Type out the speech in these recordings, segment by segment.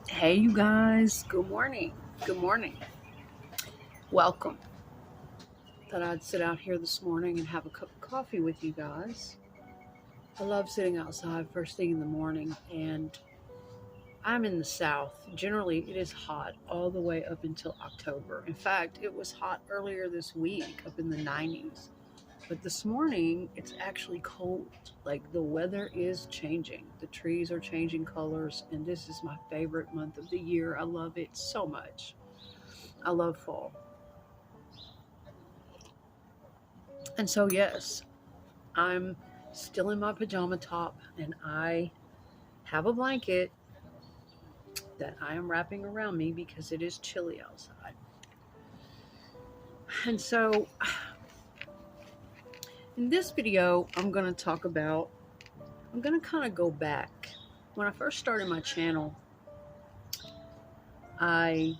Hey, you guys. Good morning. Good morning. Welcome. Thought I'd sit out here this morning and have a cup of coffee with you guys. I love sitting outside first thing in the morning, and I'm in the South. Generally, it is hot all the way up until October. In fact, it was hot earlier this week, up in the 90s. But this morning, it's actually cold. Like the weather is changing. The trees are changing colors, and this is my favorite month of the year. I love it so much. I love fall. And so, yes, I'm still in my pajama top and I have a blanket that I am wrapping around me because it is chilly outside. And so, in this video, I'm going to kind of go back. When I first started my channel, I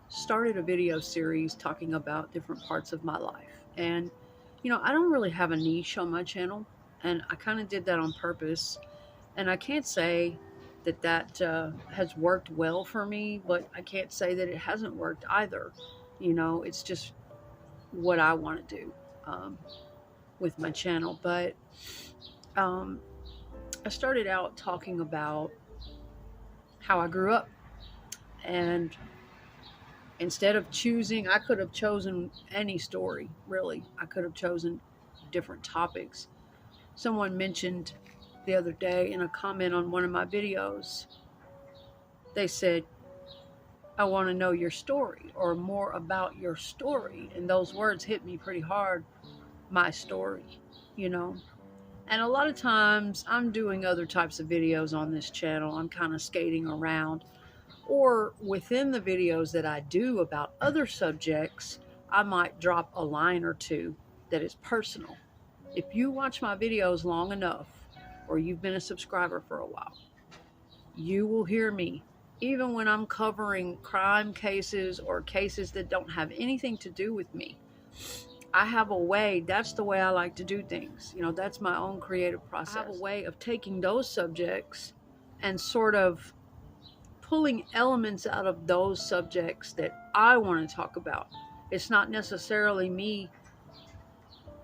started a video series talking about different parts of my life. And, I don't really have a niche on my channel, and I kind of did that on purpose. And I can't say that has worked well for me, but I can't say that it hasn't worked either. It's just what I want to do with my channel. But um, I started out talking about how I grew up. And instead of choosing, I could have chosen any story, really. I could have chosen different topics. Someone mentioned the other day in a comment on one of my videos, they said, I want to know your story or more about your story. And those words hit me pretty hard. My story, you know. And a lot of times I'm doing other types of videos on this channel. I'm kind of skating around. Or within the videos that I do about other subjects, I might drop a line or two that is personal. If you watch my videos long enough, or you've been a subscriber for a while, you will hear me, even when I'm covering crime cases or cases that don't have anything to do with me. I have a way, that's the way I like to do things. That's my own creative process. I have a way of taking those subjects and sort of pulling elements out of those subjects that I want to talk about. It's not necessarily me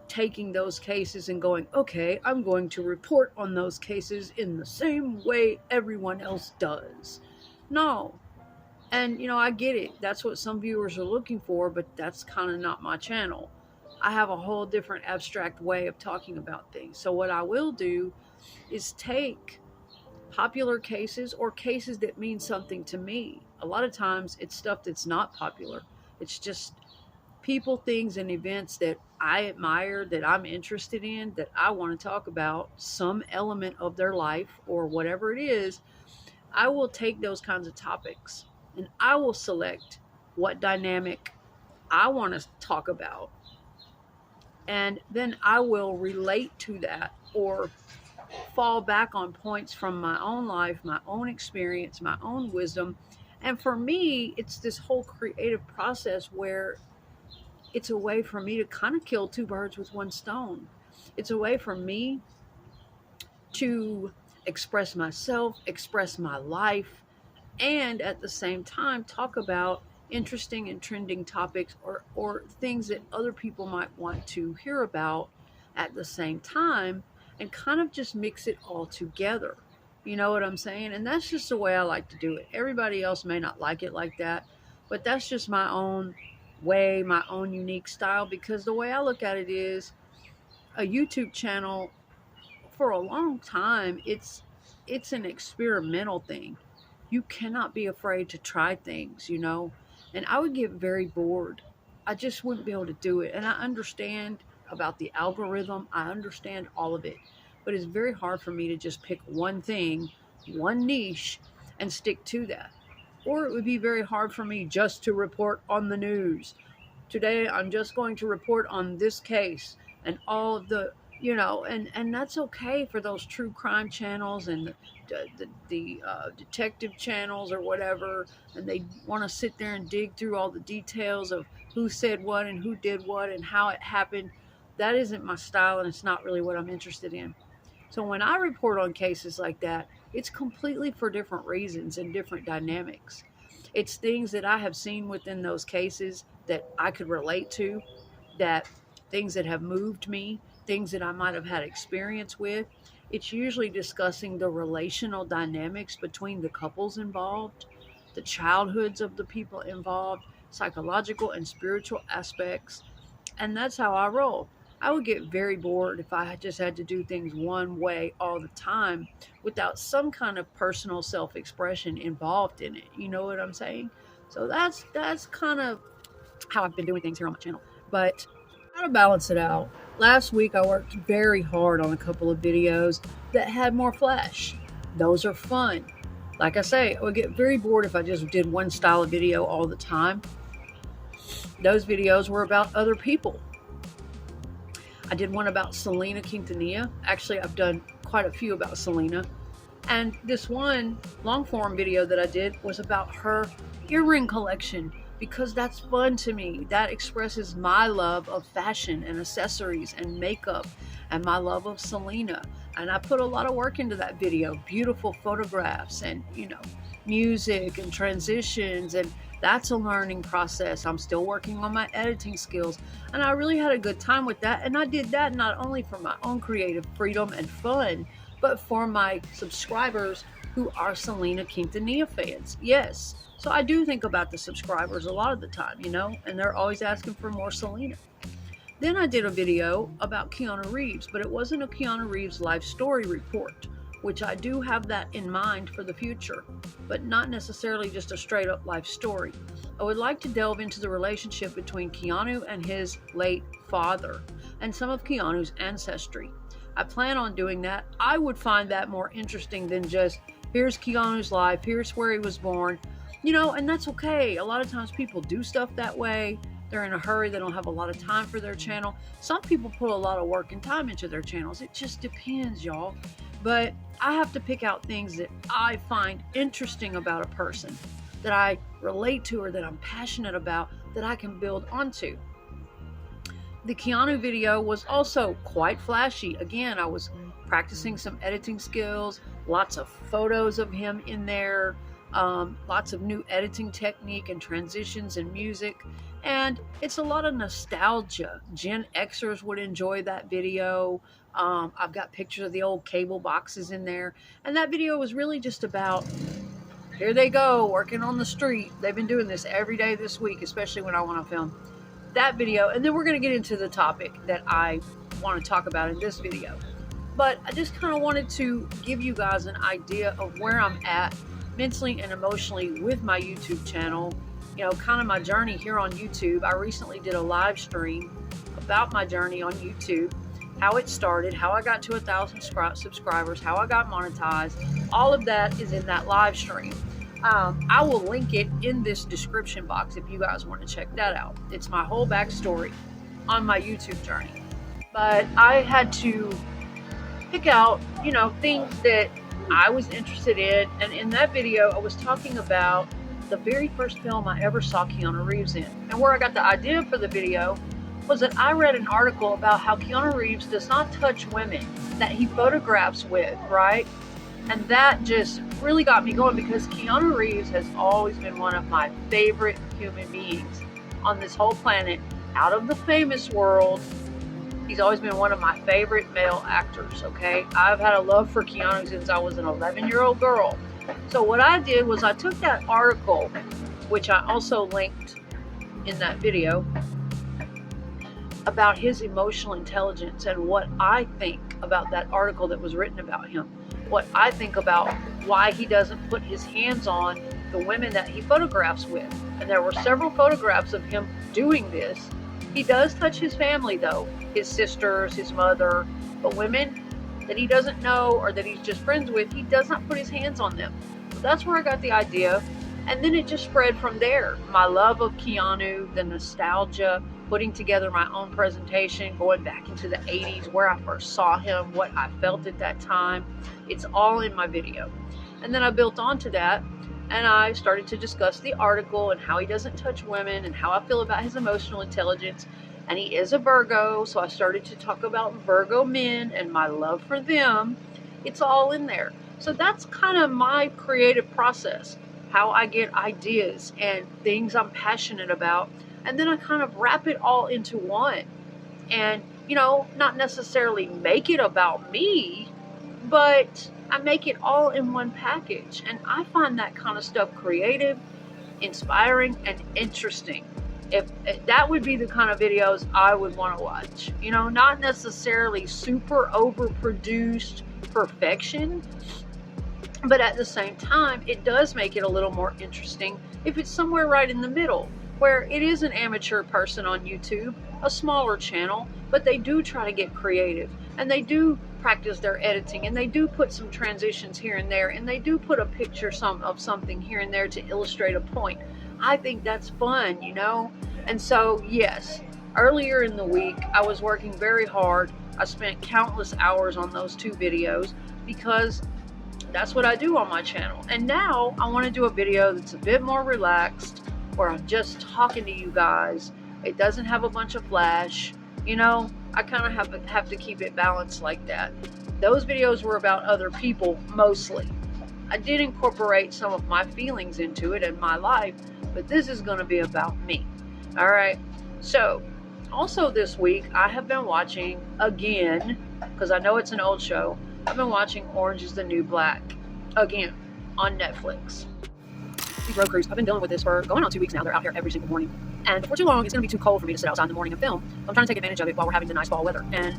taking those cases and going, okay, I'm going to report on those cases in the same way everyone else does. No. And, I get it. That's what some viewers are looking for, but that's kind of not my channel. I have a whole different abstract way of talking about things. So what I will do is take popular cases or cases that mean something to me. A lot of times it's stuff that's not popular. It's just people, things, and events that I admire, that I'm interested in, that I want to talk about, some element of their life or whatever it is. I will take those kinds of topics and I will select what dynamic I want to talk about. And then I will relate to that or fall back on points from my own life, my own experience, my own wisdom. And for me, it's this whole creative process where it's a way for me to kind of kill two birds with one stone. It's a way for me to express myself, express my life, and at the same time talk about interesting and trending topics or things that other people might want to hear about at the same time, and kind of just mix it all together. You know what I'm saying? And that's just the way I like to do it. Everybody else may not like it like that, but that's just my own way, my own unique style, because the way I look at it is a YouTube channel for a long time, it's an experimental thing. You cannot be afraid to try things, and I would get very bored. I just wouldn't be able to do it. And I understand about the algorithm, I understand all of it, but it's very hard for me to just pick one thing, one niche, and stick to that. Or it would be very hard for me just to report on the news. Today I'm just going to report on this case and all of the, and that's okay for those true crime channels and the detective channels or whatever, and they want to sit there and dig through all the details of who said what and who did what and how it happened. That isn't my style, and it's not really what I'm interested in. So when I report on cases like that, It's completely for different reasons and different dynamics. It's things that I have seen within those cases that I could relate to, that things that have moved me, things that I might have had experience with. It's usually discussing the relational dynamics between the couples involved, the childhoods of the people involved, psychological and spiritual aspects, and that's how I roll. I would get very bored if I just had to do things one way all the time without some kind of personal self-expression involved in it. You know what I'm saying? So that's kind of how I've been doing things here on my channel. But I gotta balance it out. Last week I worked very hard on a couple of videos that had more flash. Those are fun. Like I say, I would get very bored if I just did one style of video all the time. Those videos were about other people. I did one about Selena Quintanilla. Actually, I've done quite a few about Selena. And this one long form video that I did was about her earring collection, because that's fun to me. That expresses my love of fashion and accessories and makeup and my love of Selena. And I put a lot of work into that video. Beautiful photographs and, music and transitions, and that's a learning process. I'm still working on my editing skills, and I really had a good time with that. And I did that not only for my own creative freedom and fun, but for my subscribers who are Selena Quintanilla fans. Yes. So I do think about the subscribers a lot of the time, and they're always asking for more Selena. Then I did a video about Keanu Reeves, but it wasn't a Keanu Reeves life story report, which I do have that in mind for the future, but not necessarily just a straight up life story. I would like to delve into the relationship between Keanu and his late father and some of Keanu's ancestry. I plan on doing that. I would find that more interesting than just, here's Keanu's life, here's where he was born, and that's okay. A lot of times people do stuff that way. They're in a hurry. They don't have a lot of time for their channel. Some people put a lot of work and time into their channels. It just depends, y'all. But I have to pick out things that I find interesting about a person, that I relate to or that I'm passionate about, that I can build onto. The Keanu video was also quite flashy. Again, I was practicing some editing skills, lots of photos of him in there, lots of new editing technique and transitions and music. And it's a lot of nostalgia. Gen Xers would enjoy that video. I've got pictures of the old cable boxes in there. And that video was really just about, here they go, working on the street. They've been doing this every day this week, especially when I want to film that video. And then we're going to get into the topic that I want to talk about in this video. But I just kind of wanted to give you guys an idea of where I'm at mentally and emotionally with my YouTube channel. Kind of my journey here on YouTube. I recently did a live stream about my journey on YouTube, how it started, how I got to 1,000 subscribers, how I got monetized. All of that is in that live stream. I will link it in this description box if you guys want to check that out. It's my whole backstory on my YouTube journey. But I had to pick out, things that I was interested in. And in that video, I was talking about the very first film I ever saw Keanu Reeves in. And where I got the idea for the video was that I read an article about how Keanu Reeves does not touch women that he photographs with, right? And that just really got me going, because Keanu Reeves has always been one of my favorite human beings on this whole planet. Out of the famous world, he's always been one of my favorite male actors, okay? I've had a love for Keanu since I was an 11-year-old girl. So what I did was I took that article, which I also linked in that video, about his emotional intelligence and what I think about that article that was written about him. What I think about why he doesn't put his hands on the women that he photographs with. And there were several photographs of him doing this. He does touch his family though, his sisters, his mother, but women that he doesn't know or that he's just friends with, he does not put his hands on them. So that's where I got the idea. And then it just spread from there. My love of Keanu, the nostalgia, putting together my own presentation, going back into the 80s, where I first saw him, what I felt at that time. It's all in my video. And then I built onto that, and I started to discuss the article and how he doesn't touch women and how I feel about his emotional intelligence. And he is a Virgo, so I started to talk about Virgo men and my love for them. It's all in there. So that's kind of my creative process, how I get ideas and things I'm passionate about. And then I kind of wrap it all into one. And, not necessarily make it about me, but I make it all in one package. And I find that kind of stuff creative, inspiring, and interesting. If that would be the kind of videos I would want to watch, not necessarily super overproduced perfection, but at the same time, it does make it a little more interesting if it's somewhere right in the middle, where it is an amateur person on YouTube, a smaller channel, but they do try to get creative, and they do practice their editing, and they do put some transitions here and there, and they do put a picture of something here and there to illustrate a point. I think that's fun, And so, yes, earlier in the week, I was working very hard. I spent countless hours on those 2 videos because that's what I do on my channel. And now I want to do a video that's a bit more relaxed, where I'm just talking to you guys. It doesn't have a bunch of flash. I kind of have to keep it balanced like that. Those videos were about other people mostly. I did incorporate some of my feelings into it and my life, but this is going to be about me. All right. So, also this week, I have been watching again, because I know it's an old show. I've been watching Orange is the New Black again on Netflix. These road crews, I've been dealing with this for going on 2 weeks now. They're out here every single morning. And before too long, it's going to be too cold for me to sit outside in the morning and film. So I'm trying to take advantage of it while we're having the nice fall weather. And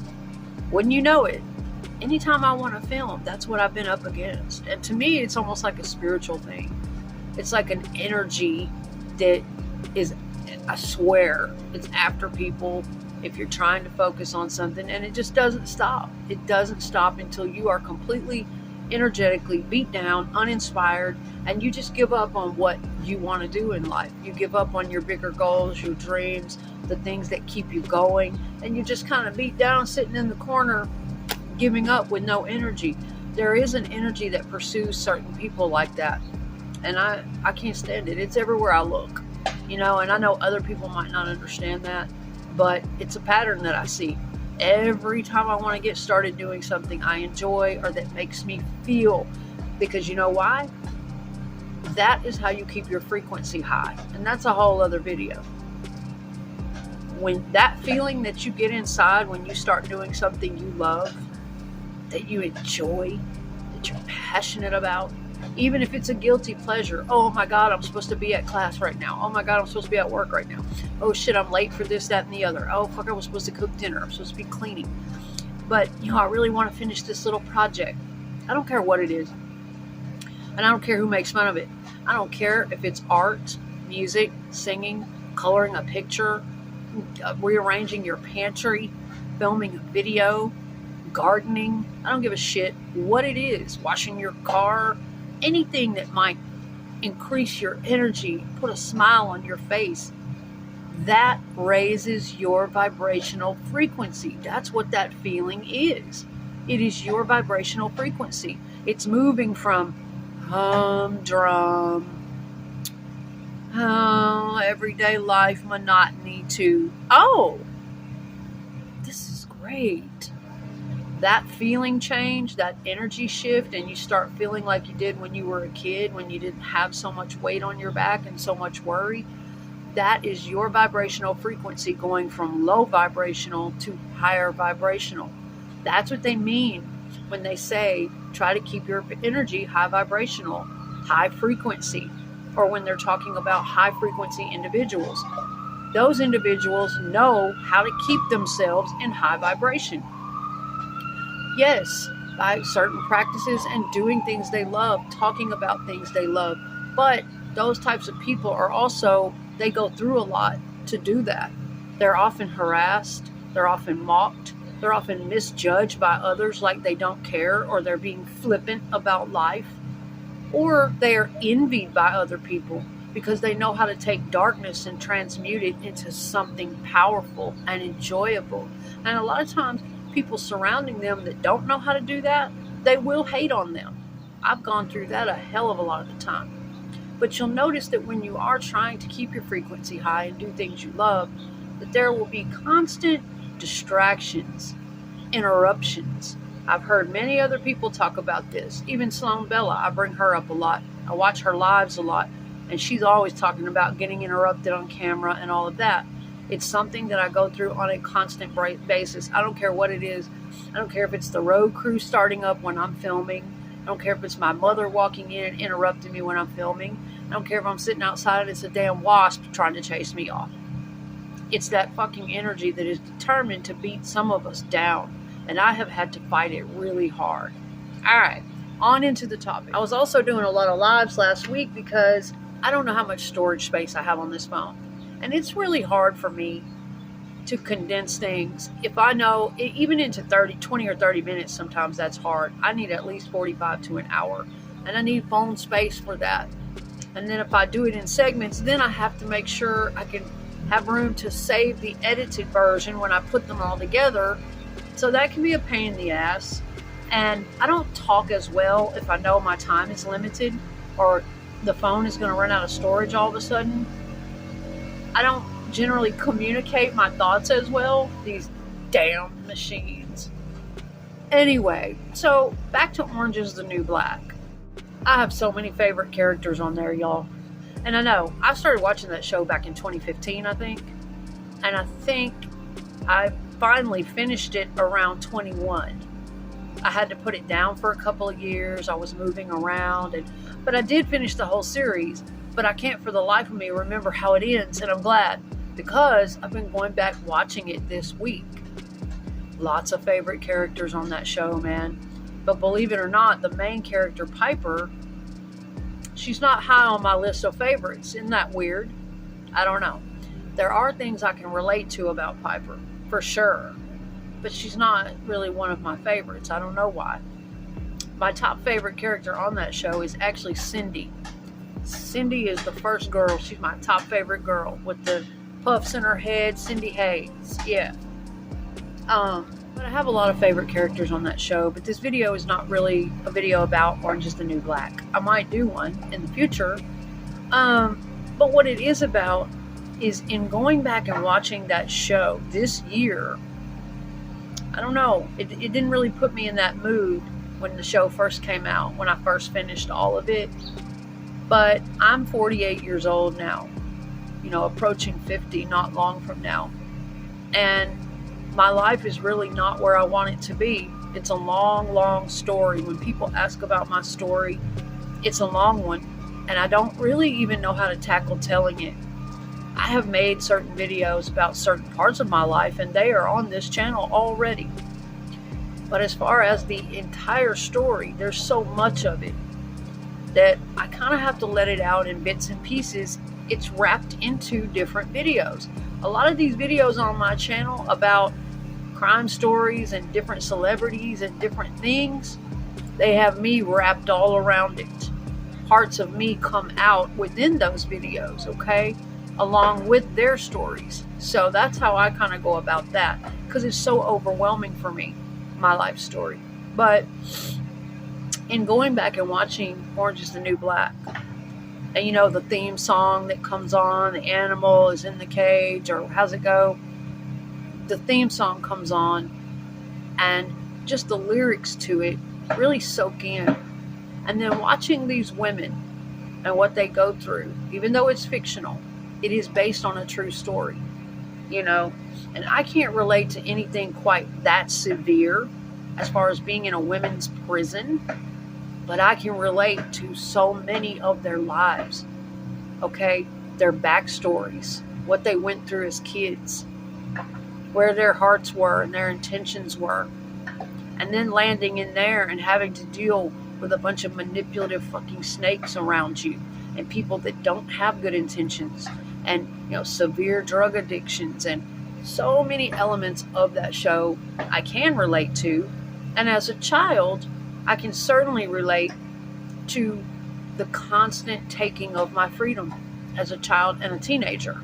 wouldn't you know it, anytime I want to film, that's what I've been up against. And to me, it's almost like a spiritual thing. It's like an energy that is, I swear, it's after people if you're trying to focus on something, and it just doesn't stop. It doesn't stop until you are completely energetically beat down, uninspired, and you just give up on what you want to do in life. You give up on your bigger goals, your dreams, the things that keep you going, and you just kind of beat down, sitting in the corner, giving up with no energy. There is an energy that pursues certain people like that, and I can't stand it. It's everywhere I look, and I know other people might not understand that, but it's a pattern that I see. Every time I want to get started doing something I enjoy or that makes me feel, because you know why? That is how you keep your frequency high. And that's a whole other video. When that feeling that you get inside when you start doing something you love, that you enjoy, that you're passionate about, even if it's a guilty pleasure. Oh my God, I'm supposed to be at class right now. Oh my God, I'm supposed to be at work right now. Oh shit, I'm late for this, that, and the other. Oh fuck, I was supposed to cook dinner. I'm supposed to be cleaning. But, I really want to finish this little project. I don't care what it is. And I don't care who makes fun of it. I don't care if it's art, music, singing, coloring a picture, rearranging your pantry, filming a video, gardening. I don't give a shit what it is. Washing your car, anything that might increase your energy, put a smile on your face. That raises your vibrational frequency. That's what that feeling is. It is your vibrational frequency. It's moving from humdrum, everyday life monotony to, oh, this is great. That feeling change, that energy shift, and you start feeling like you did when you were a kid, when you didn't have so much weight on your back and so much worry. That is your vibrational frequency going from low vibrational to higher vibrational. That's what they mean when they say try to keep your energy high vibrational, high frequency, or when they're talking about high frequency individuals. Those individuals know how to keep themselves in high vibration. Yes, by certain practices and doing things they love, talking about things they love. But those types of people are also, they go through a lot to do that. They're often harassed, they're often mocked, they're often misjudged by others like they don't care, or they're being flippant about life, or they're envied by other people because they know how to take darkness and transmute it into something powerful and enjoyable. And a lot of times, people surrounding them that don't know how to do that, they will hate on them. I've gone through that a hell of a lot of the time. But you'll notice that when you are trying to keep your frequency high and do things you love, that there will be constant distractions, interruptions, I've heard many other people talk about this. Even Sloan Bella, I bring her up a lot. I watch her lives a lot, and she's always talking about getting interrupted on camera and all of that. It's something that I go through on a constant basis. I don't care what it is. I don't care if it's the road crew starting up when I'm filming. I don't care if it's my mother walking in and interrupting me when I'm filming. I don't care if I'm sitting outside and it's a damn wasp trying to chase me off. It's that fucking energy that is determined to beat some of us down. And I have had to fight it really hard. All right, on into the topic. I was also doing a lot of lives last week because I don't know how much storage space I have on this phone. And it's really hard for me to condense things. If I know, even into 20 or 30 minutes, sometimes that's hard. I need at least 45 to an hour. And I need phone space for that. And then if I do it in segments, then I have to make sure I can have room to save the edited version when I put them all together. So that can be a pain in the ass. And I don't talk as well if I know my time is limited or the phone is going to run out of storage all of a sudden. I don't generally communicate my thoughts as well. These damn machines. Anyway, so back to Orange is the New Black. I have so many favorite characters on there, y'all. And I know, I started watching that show back in 2015, I think. And I think I finally finished it around 21. I had to put it down for a couple of years. I was moving around, but I did finish the whole series. But I can't for the life of me remember how it ends, and I'm glad because I've been going back watching it this week. Lots of favorite characters on that show, man. But believe it or not, the main character, Piper, she's not high on my list of favorites. Isn't that weird? I don't know. There are things I can relate to about Piper, for sure. But she's not really one of my favorites. I don't know why. My top favorite character on that show is actually Cindy. Cindy is the first girl. She's my top favorite girl with the puffs in her head. Cindy Hayes. Yeah. But I have a lot of favorite characters on that show, but this video is not really a video about Orange is the New Black. I might do one in the future. But what it is about is in going back and watching that show this year, I don't know, it didn't really put me in that mood when the show first came out, when I first finished all of it. But I'm 48 years old now, approaching 50 not long from now. And my life is really not where I want it to be. It's a long, long story. When people ask about my story, it's a long one. And I don't really even know how to tackle telling it. I have made certain videos about certain parts of my life, and they are on this channel already. But as far as the entire story, there's so much of it that I kind of have to let it out in bits and pieces. It's wrapped into different videos. A lot of these videos on my channel about crime stories and different celebrities and different things, they have me wrapped all around it. Parts of me come out within those videos, okay? Along with their stories. So that's how I kind of go about that, because it's so overwhelming for me, my life story. But in going back and watching Orange is the New Black, and the theme song that comes on, the animal is in the cage, or how's it go? The theme song comes on, and just the lyrics to it really soak in. And then watching these women and what they go through, even though it's fictional, it is based on a true story, and I can't relate to anything quite that severe as far as being in a women's prison, but I can relate to so many of their lives, okay? Their backstories, what they went through as kids, where their hearts were and their intentions were, and then landing in there and having to deal with a bunch of manipulative fucking snakes around you and people that don't have good intentions, and severe drug addictions, and so many elements of that show I can relate to. And as a child, I can certainly relate to the constant taking of my freedom as a child and a teenager.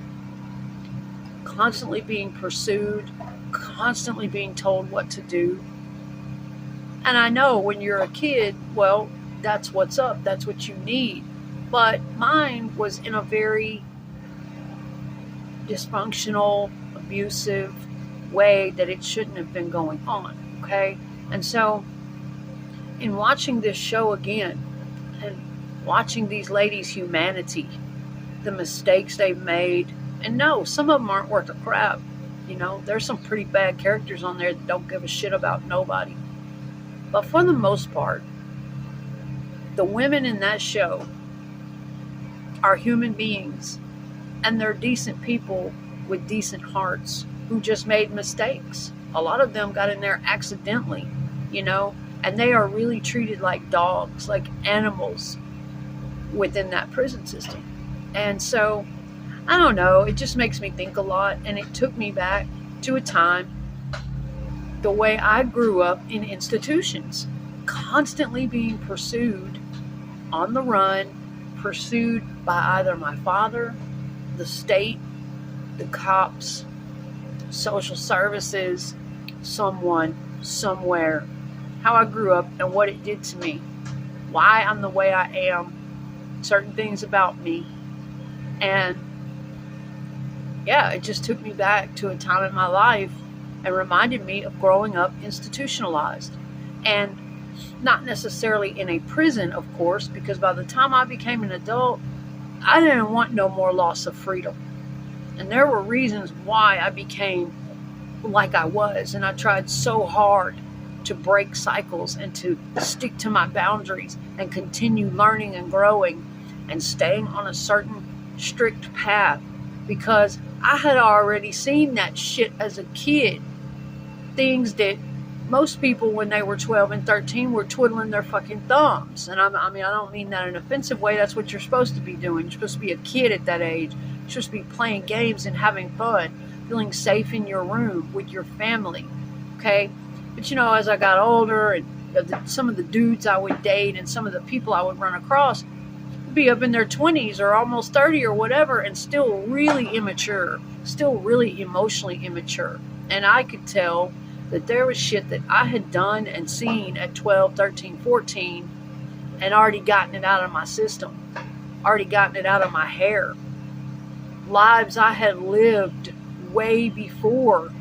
Constantly being pursued, constantly being told what to do. And I know when you're a kid, well, that's what's up, that's what you need. But mine was in a very dysfunctional, abusive way that it shouldn't have been going on, okay? And so in watching this show again and watching these ladies' humanity, the mistakes they've made, and no, some of them aren't worth a crap. You know, there's some pretty bad characters on there that don't give a shit about nobody. But for the most part, the women in that show are human beings, and they're decent people with decent hearts who just made mistakes. A lot of them got in there accidentally, you know, and they are really treated like dogs, like animals within that prison system. And so, I don't know, it just makes me think a lot, and it took me back to a time the way I grew up in institutions, constantly being pursued, on the run, pursued by either my father, the state, the cops, social services, someone, somewhere. How I grew up and what it did to me, why I'm the way I am, certain things about me. And yeah, it just took me back to a time in my life and reminded me of growing up institutionalized. And not necessarily in a prison, of course, because by the time I became an adult, I didn't want no more loss of freedom. And there were reasons why I became like I was. And I tried so hard to break cycles and to stick to my boundaries and continue learning and growing and staying on a certain strict path, because I had already seen that shit as a kid. Things that most people when they were 12 and 13 were twiddling their fucking thumbs. And I don't mean that in an offensive way. That's what you're supposed to be doing. You're supposed to be a kid at that age. You're supposed to be playing games and having fun, feeling safe in your room with your family. Okay? But you know, as I got older, and some of the dudes I would date and some of the people I would run across would be up in their 20s or almost 30 or whatever, and still really immature, still really emotionally immature. And I could tell that there was shit that I had done and seen at 12, 13, 14 and already gotten it out of my system, already gotten it out of my hair. Lives I had lived way before,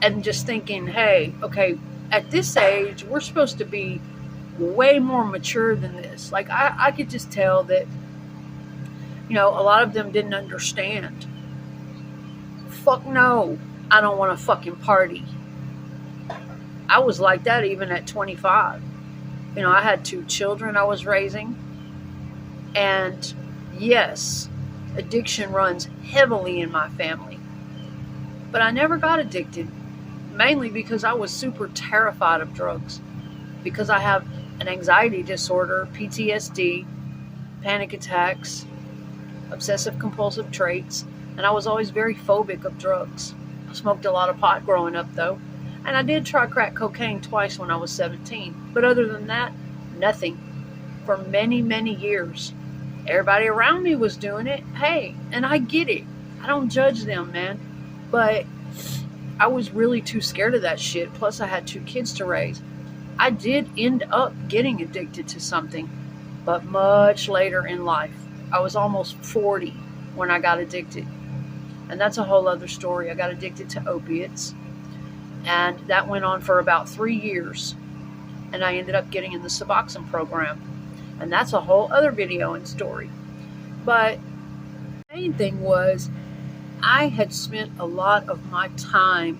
and just thinking, hey, okay, at this age, we're supposed to be way more mature than this. Like, I could just tell that, you know, a lot of them didn't understand. Fuck no, I don't want to fucking party. I was like that even at 25. You know, I had 2 children I was raising. And yes, addiction runs heavily in my family. But I never got addicted, mainly because I was super terrified of drugs. Because I have an anxiety disorder, PTSD, panic attacks, obsessive compulsive traits, and I was always very phobic of drugs. I smoked a lot of pot growing up though. And I did try crack cocaine twice when I was 17. But other than that, nothing. For many, many years. Everybody around me was doing it. Hey, and I get it. I don't judge them, man. But I was really too scared of that shit. Plus, I had 2 kids to raise. I did end up getting addicted to something, but much later in life. I was almost 40 when I got addicted. And that's a whole other story. I got addicted to opiates. And that went on for about 3 years. And I ended up getting in the Suboxone program. And that's a whole other video and story. But the main thing was, I had spent a lot of my time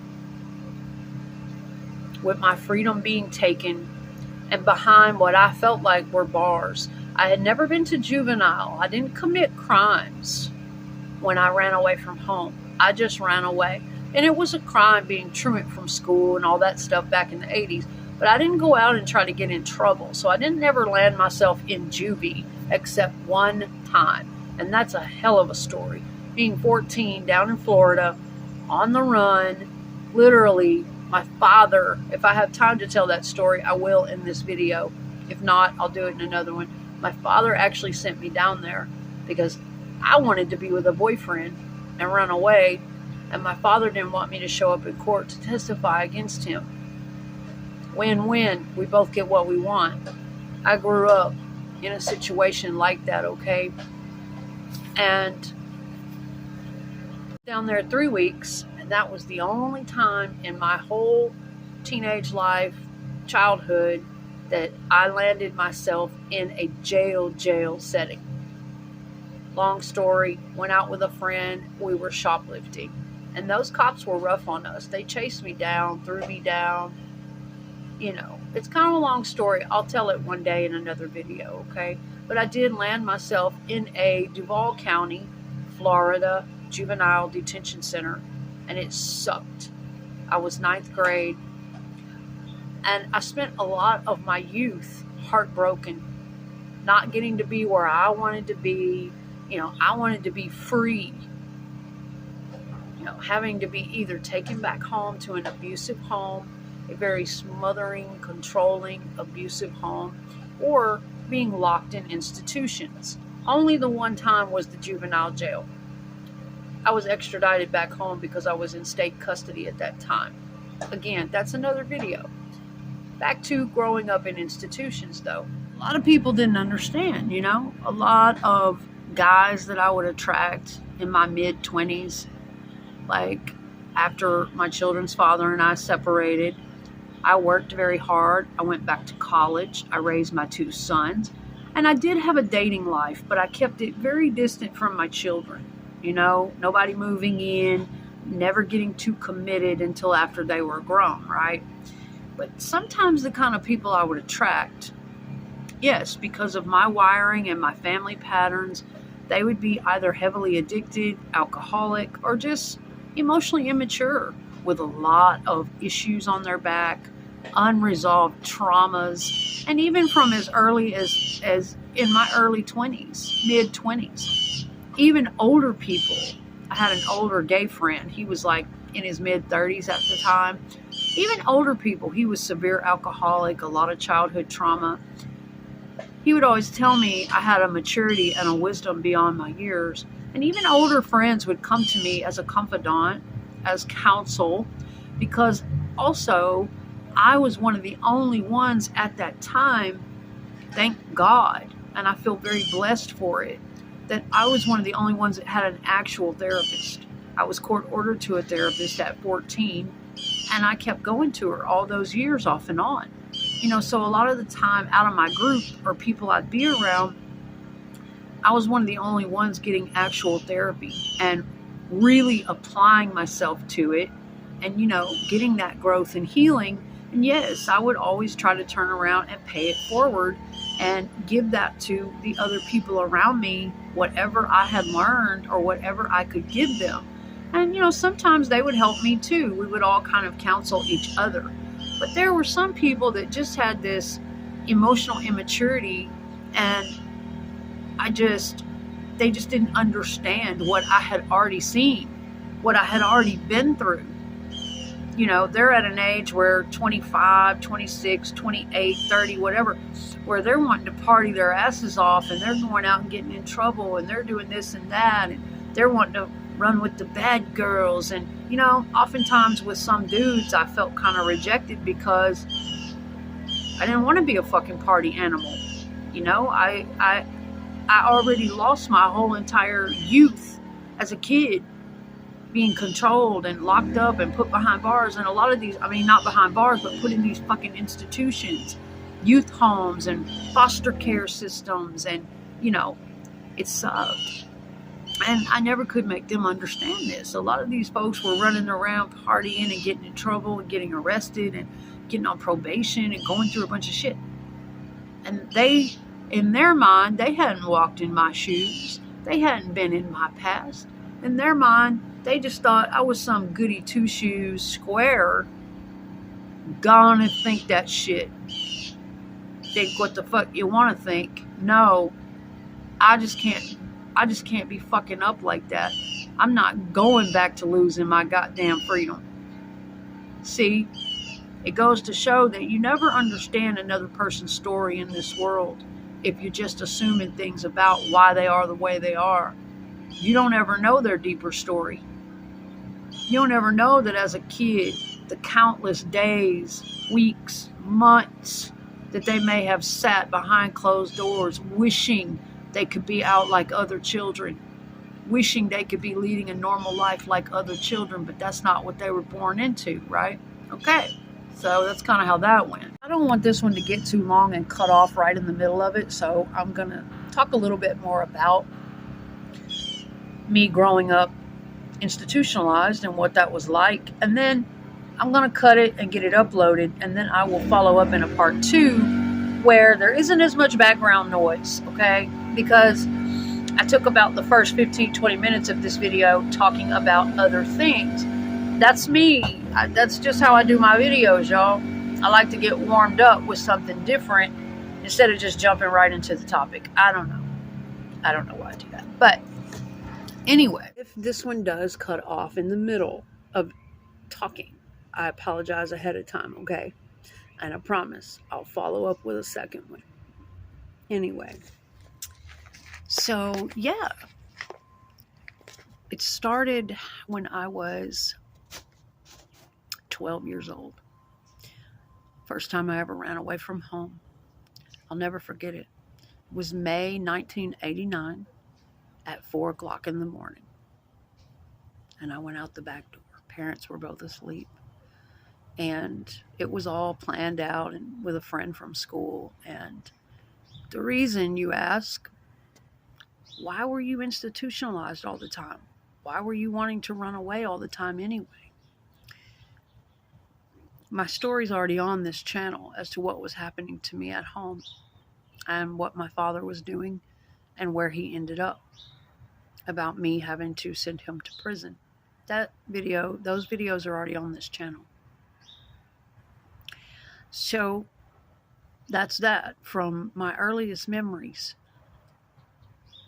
with my freedom being taken and behind what I felt like were bars. I had never been to juvenile. I didn't commit crimes when I ran away from home. I just ran away. And it was a crime being truant from school and all that stuff back in the 80s. But I didn't go out and try to get in trouble. So I didn't ever land myself in juvie except one time. And that's a hell of a story. Being 14 down in Florida, on the run, literally, my father, if I have time to tell that story, I will in this video. If not, I'll do it in another one. My father actually sent me down there because I wanted to be with a boyfriend and run away. And my father didn't want me to show up in court to testify against him. Win-win. We both get what we want. I grew up in a situation like that, okay? And down there 3 weeks, and that was the only time in my whole teenage life, childhood, that I landed myself in a jail setting. Long story, went out with a friend, we were shoplifting. And those cops were rough on us. They chased me down, threw me down. It's kind of a long story. I'll tell it one day in another video, okay? But I did land myself in a Duval County, Florida juvenile detention center, and it sucked. I was 9th grade, and I spent a lot of my youth heartbroken, not getting to be where I wanted to be. I wanted to be free. Having to be either taken back home to an abusive home, a very smothering, controlling, abusive home, or being locked in institutions. Only the one time was the juvenile jail. I was extradited back home because I was in state custody at that time. Again, that's another video. Back to growing up in institutions, though. A lot of people didn't understand, A lot of guys that I would attract in my mid-20s, like after my children's father and I separated, I worked very hard. I went back to college. I raised my 2 sons. And I did have a dating life, but I kept it very distant from my children. Nobody moving in, never getting too committed until after they were grown, right? But sometimes the kind of people I would attract, yes, because of my wiring and my family patterns, they would be either heavily addicted, alcoholic, or just emotionally immature with a lot of issues on their back, unresolved traumas, and even from as early as in my early 20s, mid-20s. Even older people. I had an older gay friend. He was like in his mid-30s at the time. Even older people. He was severe alcoholic, a lot of childhood trauma. He would always tell me I had a maturity and a wisdom beyond my years. And even older friends would come to me as a confidant, as counsel, because also I was one of the only ones at that time, thank God, and I feel very blessed for it, that I was one of the only ones that had an actual therapist. I was court ordered to a therapist at 14, and I kept going to her all those years off and on. So a lot of the time out of my group or people I'd be around, I was one of the only ones getting actual therapy and really applying myself to it and, getting that growth and healing. And yes, I would always try to turn around and pay it forward and give that to the other people around me, whatever I had learned or whatever I could give them. And, sometimes they would help me too. We would all kind of counsel each other. But there were some people that just had this emotional immaturity, and they just didn't understand what I had already seen, what I had already been through. They're at an age where 25, 26, 28, 30, whatever, where they're wanting to party their asses off, and they're going out and getting in trouble, and they're doing this and that, and they're wanting to run with the bad girls. And, oftentimes with some dudes, I felt kind of rejected because I didn't want to be a fucking party animal. I already lost my whole entire youth as a kid, being controlled and locked up and put behind bars. And a lot of these, not behind bars, but put in these fucking institutions, youth homes and foster care systems. And, it sucked. And I never could make them understand this. A lot of these folks were running around partying and getting in trouble and getting arrested and getting on probation and going through a bunch of shit. And they, in their mind, they hadn't walked in my shoes. They hadn't been in my past. In their mind, they just thought I was some goody two-shoes square gonna think that shit. Think what the fuck you want to think. No, I just can't be fucking up like that. I'm not going back to losing my goddamn freedom. See, it goes to show that you never understand another person's story in this world if you're just assuming things about why they are the way they are. You don't ever know their deeper story. You don't ever know that as a kid, the countless days, weeks, months that they may have sat behind closed doors wishing they could be out like other children, wishing they could be leading a normal life like other children, but that's not what they were born into, right? Okay, so that's kind of how that went. I don't want this one to get too long and cut off right in the middle of it, so I'm going to talk a little bit more about me growing up institutionalized and what that was like. And then I'm going to cut it and get it uploaded, and then I will follow up in a part 2 where there isn't as much background noise, okay? Because I took about the first 15-20 minutes of this video talking about other things. That's me. That's just how I do my videos, y'all. I like to get warmed up with something different instead of just jumping right into the topic. I don't know why I do that. But anyway, if this one does cut off in the middle of talking, I apologize ahead of time, okay? And I promise I'll follow up with a second one. Anyway, so yeah, it started when I was 12 years old. First time I ever ran away from home. I'll never forget it. It was May 1989 at 4 o'clock in the morning. And I went out the back door. Parents were both asleep. And it was all planned out and with a friend from school. And the reason, you ask, why were you institutionalized all the time? Why were you wanting to run away all the time anyway? My story's already on this channel as to what was happening to me at home and what my father was doing and where he ended up, about me having to send him to prison. Those videos are already on this channel. So that's that. From my earliest memories,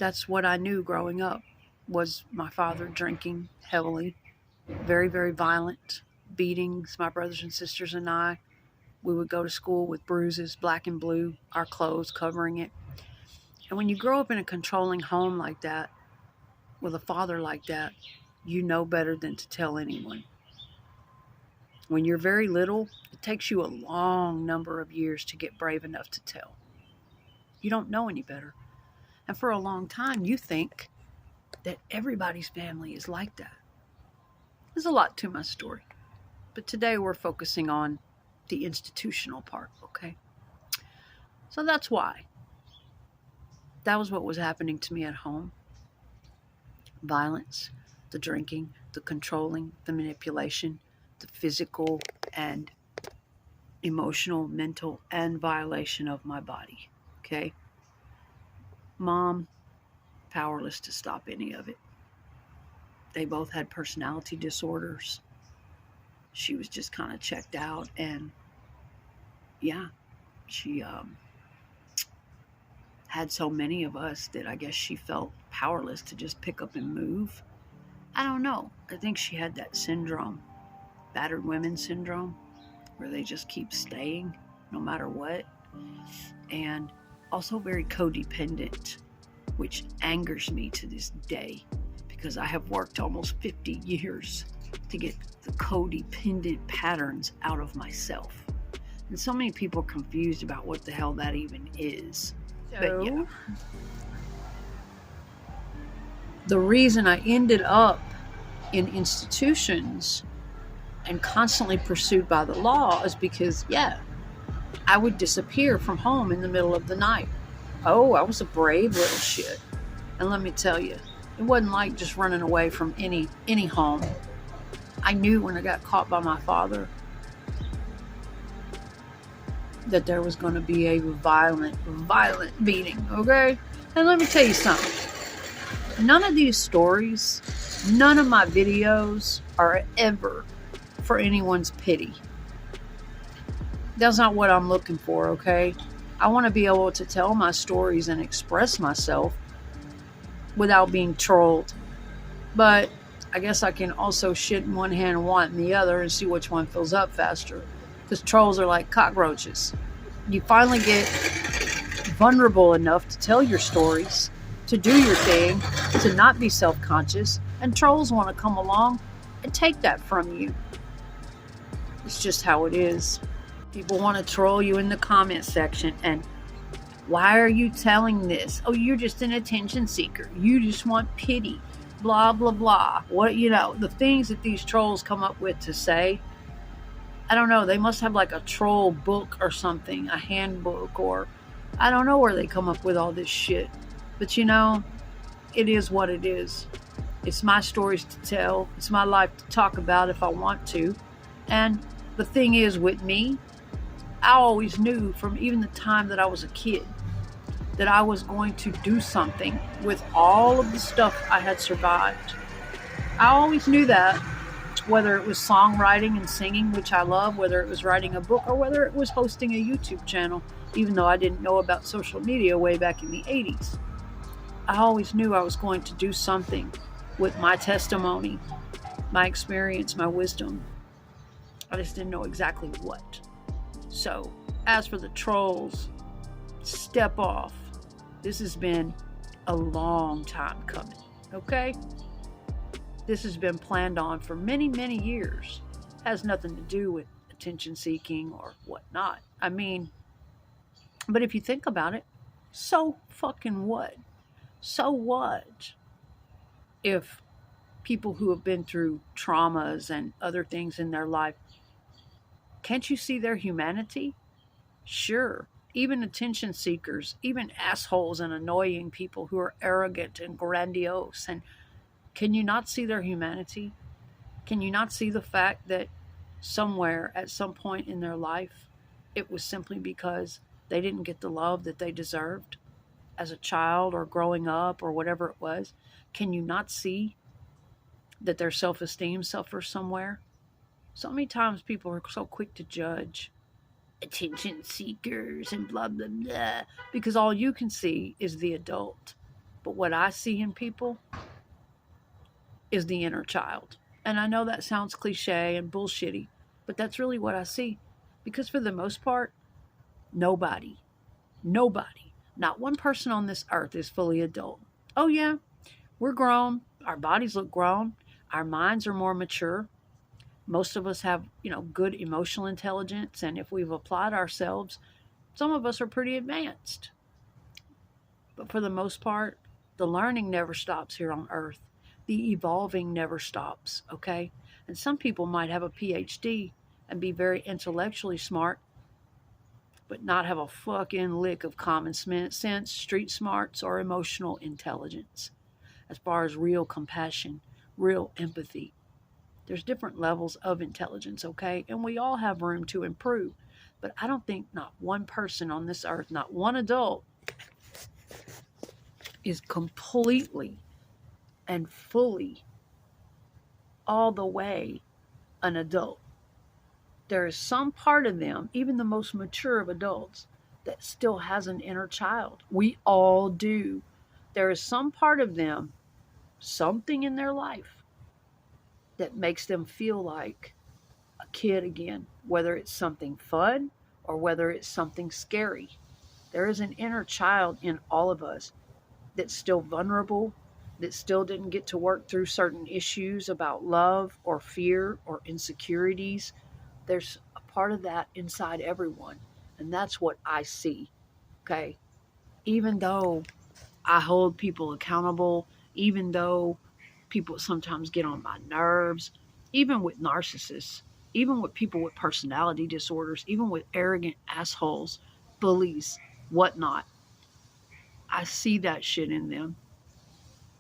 that's what I knew growing up, was my father drinking heavily, very, very violent, beatings, my brothers and sisters and I. We would go to school with bruises, black and blue, our clothes covering it. And when you grow up in a controlling home like that, with a father like that, you know better than to tell anyone. When you're very little, it takes you a long number of years to get brave enough to tell. You don't know any better. And for a long time, you think that everybody's family is like that. There's a lot to my story. But today we're focusing on the institutional part, okay? So that's why. That was what was happening to me at home. Violence, the drinking, the controlling, the manipulation, the physical and emotional, mental, and violation of my body, okay? Mom, powerless to stop any of it. They both had personality disorders. She was just kind of checked out, and yeah, she had so many of us that I guess she felt powerless to just pick up and move. I don't know. I think she had that syndrome, battered women syndrome, where they just keep staying no matter what. And also very codependent, which angers me to this day, because I have worked almost 50 years to get the codependent patterns out of myself. And so many people are confused about what the hell that even is. But yeah. The reason I ended up in institutions and constantly pursued by the law is because, yeah, I would disappear from home in the middle of the night. Oh, I was a brave little shit. And let me tell you, it wasn't like just running away from any home. I knew when I got caught by my father that there was going to be a violent beating, okay? And let me tell you something. None of these stories, none of my videos are ever for anyone's pity. That's not what I'm looking for, okay? I want to be able to tell my stories and express myself without being trolled. But I guess I can also shit in one hand and want in the other and see which one fills up faster. Because trolls are like cockroaches. You finally get vulnerable enough to tell your stories, to do your thing, to not be self-conscious, and trolls want to come along and take that from you. It's just how it is. People want to troll you in the comment section, and why are you telling this? Oh, you're just an attention seeker. You just want pity. Blah, blah, blah. What, the things that these trolls come up with to say, I don't know. They must have like a troll book or something, a handbook, or I don't know where they come up with all this shit. But it is what it is. It's my stories to tell. It's my life to talk about if I want to. And the thing is, with me, I always knew from even the time that I was a kid that I was going to do something with all of the stuff I had survived. I always knew that, whether it was songwriting and singing, which I love, whether it was writing a book, or whether it was hosting a YouTube channel, even though I didn't know about social media way back in the 80s. I always knew I was going to do something with my testimony, my experience, my wisdom. I just didn't know exactly what. So, as for the trolls, step off. This has been a long time coming, okay? This has been planned on for many, many years. Has nothing to do with attention seeking or whatnot. I mean, but if you think about it, so fucking what? So what if people who have been through traumas and other things in their life, can't you see their humanity? Sure. Even attention seekers, even assholes and annoying people who are arrogant and grandiose, and can you not see their humanity? Can you not see the fact that somewhere at some point in their life, it was simply because they didn't get the love that they deserved as a child or growing up or whatever it was? Can you not see that their self-esteem suffers somewhere? So many times people are so quick to judge attention seekers and blah, blah, blah, because all you can see is the adult. But what I see in people is the inner child. And I know that sounds cliche and bullshitty, but that's really what I see. Because for the most part, nobody, not one person on this earth is fully adult. Oh yeah, we're grown. Our bodies look grown. Our minds are more mature. Most of us have, good emotional intelligence. And if we've applied ourselves, some of us are pretty advanced. But for the most part, the learning never stops here on earth. The evolving never stops, okay? And some people might have a PhD and be very intellectually smart, but not have a fucking lick of common sense, street smarts, or emotional intelligence. As far as real compassion, real empathy. There's different levels of intelligence, okay? And we all have room to improve. But I don't think not one person on this earth, not one adult, is completely and fully all the way an adult. There is some part of them, even the most mature of adults, that still has an inner child. We all do. There is some part of them, something in their life, that makes them feel like a kid again, whether it's something fun or whether it's something scary. There is an inner child in all of us that's still vulnerable, that still didn't get to work through certain issues about love or fear or insecurities. There's a part of that inside everyone. And that's what I see. Okay. Even though I hold people accountable, even though people sometimes get on my nerves, even with narcissists, even with people with personality disorders, even with arrogant assholes, bullies, whatnot, I see that shit in them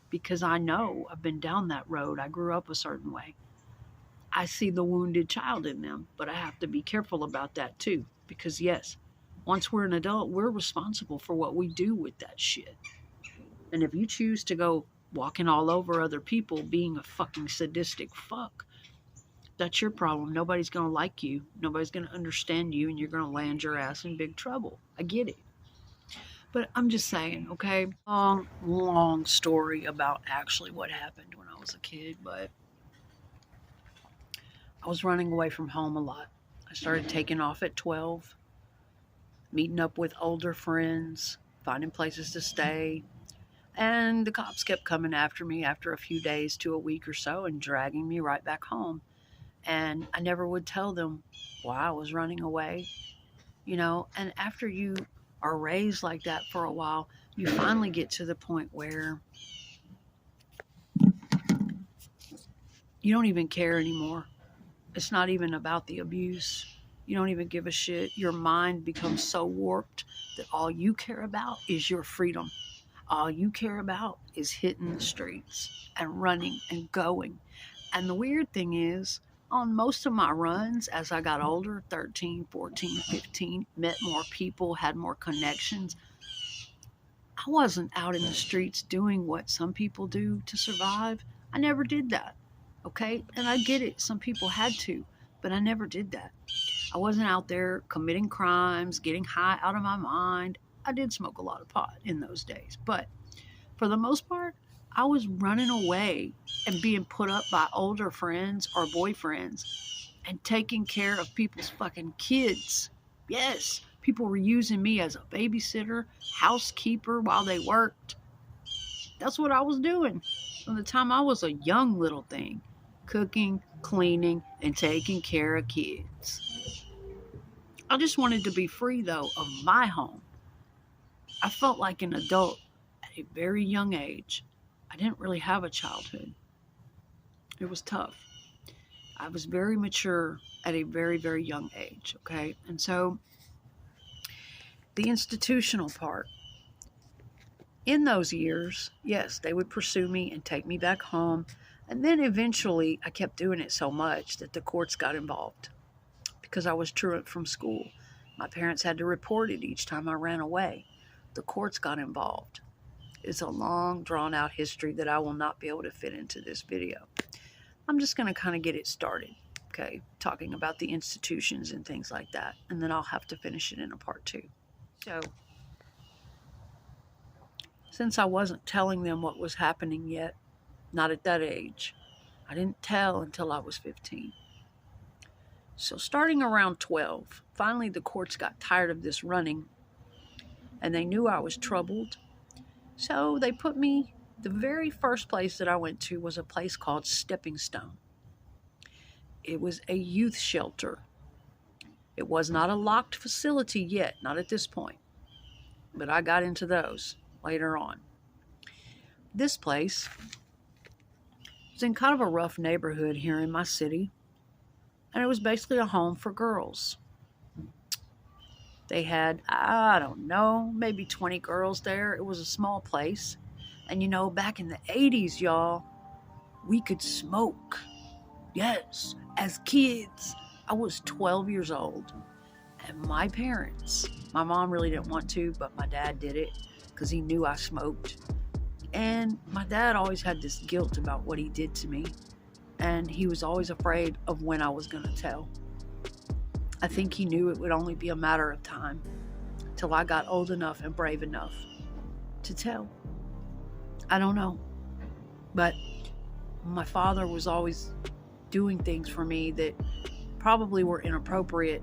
because I know I've been down that road. I grew up a certain way. I see the wounded child in them, but I have to be careful about that too, because yes, once we're an adult, we're responsible for what we do with that shit. And if you choose to go walking all over other people being a fucking sadistic fuck, that's your problem. Nobody's going to like you. Nobody's going to understand you, and you're going to land your ass in big trouble. I get it. But I'm just saying, okay? Long story about actually what happened when I was a kid, but I was running away from home a lot. I started taking off at 12, meeting up with older friends, finding places to stay. And the cops kept coming after me after a few days to a week or so and dragging me right back home. And I never would tell them why I was running away, And after you are raised like that for a while, you finally get to the point where you don't even care anymore. It's not even about the abuse. You don't even give a shit. Your mind becomes so warped that all you care about is your freedom. All you care about is hitting the streets and running and going. And the weird thing is, on most of my runs as I got older, 13, 14, 15, met more people, had more connections, I wasn't out in the streets doing what some people do to survive. I never did that. Okay? And I get it. Some people had to, but I never did that. I wasn't out there committing crimes, getting high out of my mind. I did smoke a lot of pot in those days, but for the most part, I was running away and being put up by older friends or boyfriends and taking care of people's fucking kids. Yes, people were using me as a babysitter, housekeeper while they worked. That's what I was doing from the time I was a young little thing. Cooking, cleaning, and taking care of kids. I just wanted to be free, though, of my home. I felt like an adult at a very young age. I didn't really have a childhood. It was tough. I was very mature at a very, very young age, okay? And so the institutional part, in those years, yes, they would pursue me and take me back home. And then eventually I kept doing it so much that the courts got involved because I was truant from school. My parents had to report it each time I ran away. The courts got involved. It's a long, drawn-out history that I will not be able to fit into this video. I'm just going to kind of get it started, okay, talking about the institutions and things like that, and then I'll have to finish it in a part 2. So, since I wasn't telling them what was happening yet, not at that age, I didn't tell until I was 15. So starting around 12, finally the courts got tired of this running, and they knew I was troubled. So they put me, the very first place that I went to was a place called Stepping Stone. It was a youth shelter. It was not a locked facility yet, not at this point. But I got into those later on. This place was in kind of a rough neighborhood here in my city, and it was basically a home for girls. They had, I don't know, maybe 20 girls there. It was a small place. And you know, back in the 80s, y'all, we could smoke. Yes, as kids. I was 12 years old. And my parents, my mom really didn't want to, but my dad did it because he knew I smoked. And my dad always had this guilt about what he did to me. And he was always afraid of when I was going to tell. I think he knew it would only be a matter of time till I got old enough and brave enough to tell. I don't know. But my father was always doing things for me that probably were inappropriate,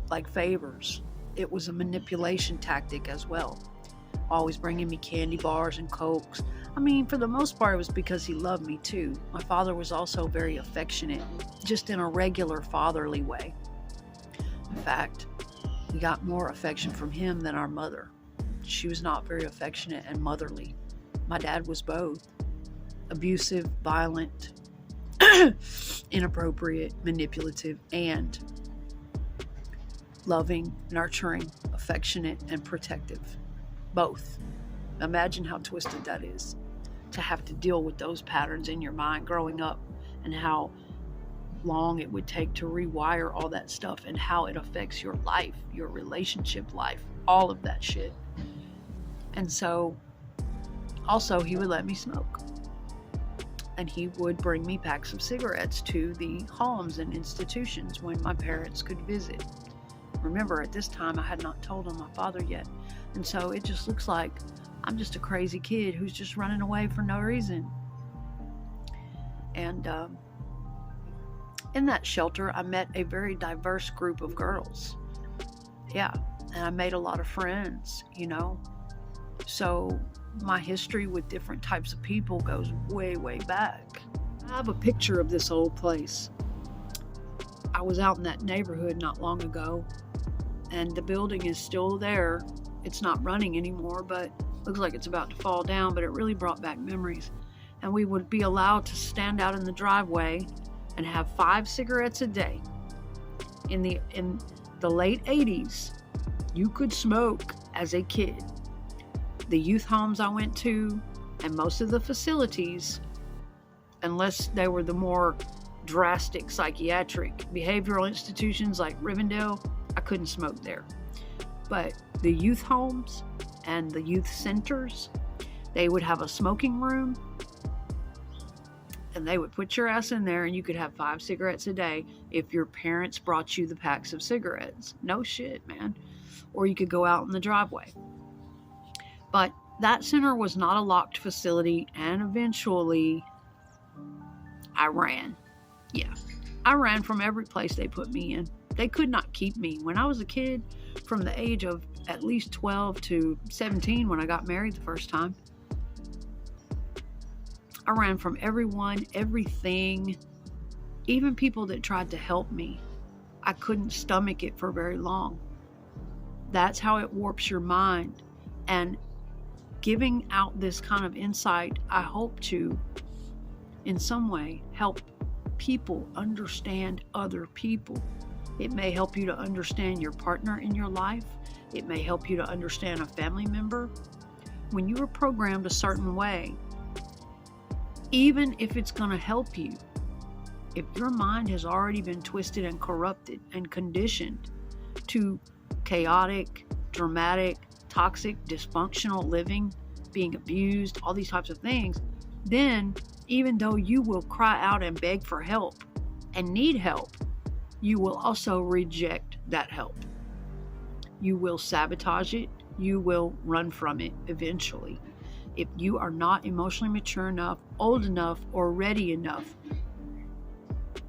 like favors. It was a manipulation tactic as well. Always bringing me candy bars and Cokes. I mean, for the most part, it was because he loved me too. My father was also very affectionate, just in a regular fatherly way. In fact, we got more affection from him than our mother. She was not very affectionate and motherly. My dad was both. Abusive, violent, inappropriate, manipulative, and loving, nurturing, affectionate, and protective. Both. Imagine how twisted that is, to have to deal with those patterns in your mind growing up, and how long it would take to rewire all that stuff, and how it affects your life, your relationship life, all of that shit. And so, also, he would let me smoke. And he would bring me packs of cigarettes to the homes and institutions when my parents could visit. Remember, at this time, I had not told on my father yet. And so it just looks like I'm just a crazy kid who's just running away for no reason. And in that shelter, I met a very diverse group of girls. Yeah, and I made a lot of friends, you know. So my history with different types of people goes way, way back. I have a picture of this old place. I was out in that neighborhood not long ago, and the building is still there. It's not running anymore, but looks like it's about to fall down, but it really brought back memories. And we would be allowed to stand out in the driveway and have 5 cigarettes a day. In the late 80s, you could smoke as a kid. The youth homes I went to and most of the facilities, unless they were the more drastic psychiatric behavioral institutions like Rivendell, I couldn't smoke there. But the youth homes and the youth centers, they would have a smoking room, and they would put your ass in there, and you could have 5 cigarettes a day if your parents brought you the packs of cigarettes. No shit, man. Or you could go out in the driveway. But that center was not a locked facility, and eventually I ran. Yeah, I ran from every place they put me in. They could not keep me. When I was a kid, from the age of at least 12 to 17 when I got married the first time, I ran from everyone, everything, even people that tried to help me. I couldn't stomach it for very long. That's how it warps your mind. And giving out this kind of insight, I hope to, in some way, help people understand other people. It may help you to understand your partner in your life. It may help you to understand a family member. When you are programmed a certain way, even if it's going to help you, if your mind has already been twisted and corrupted and conditioned to chaotic, dramatic, toxic, dysfunctional living, being abused, all these types of things, then even though you will cry out and beg for help and need help, you will also reject that help. You will sabotage it. You will run from it eventually. If you are not emotionally mature enough, old enough, or ready enough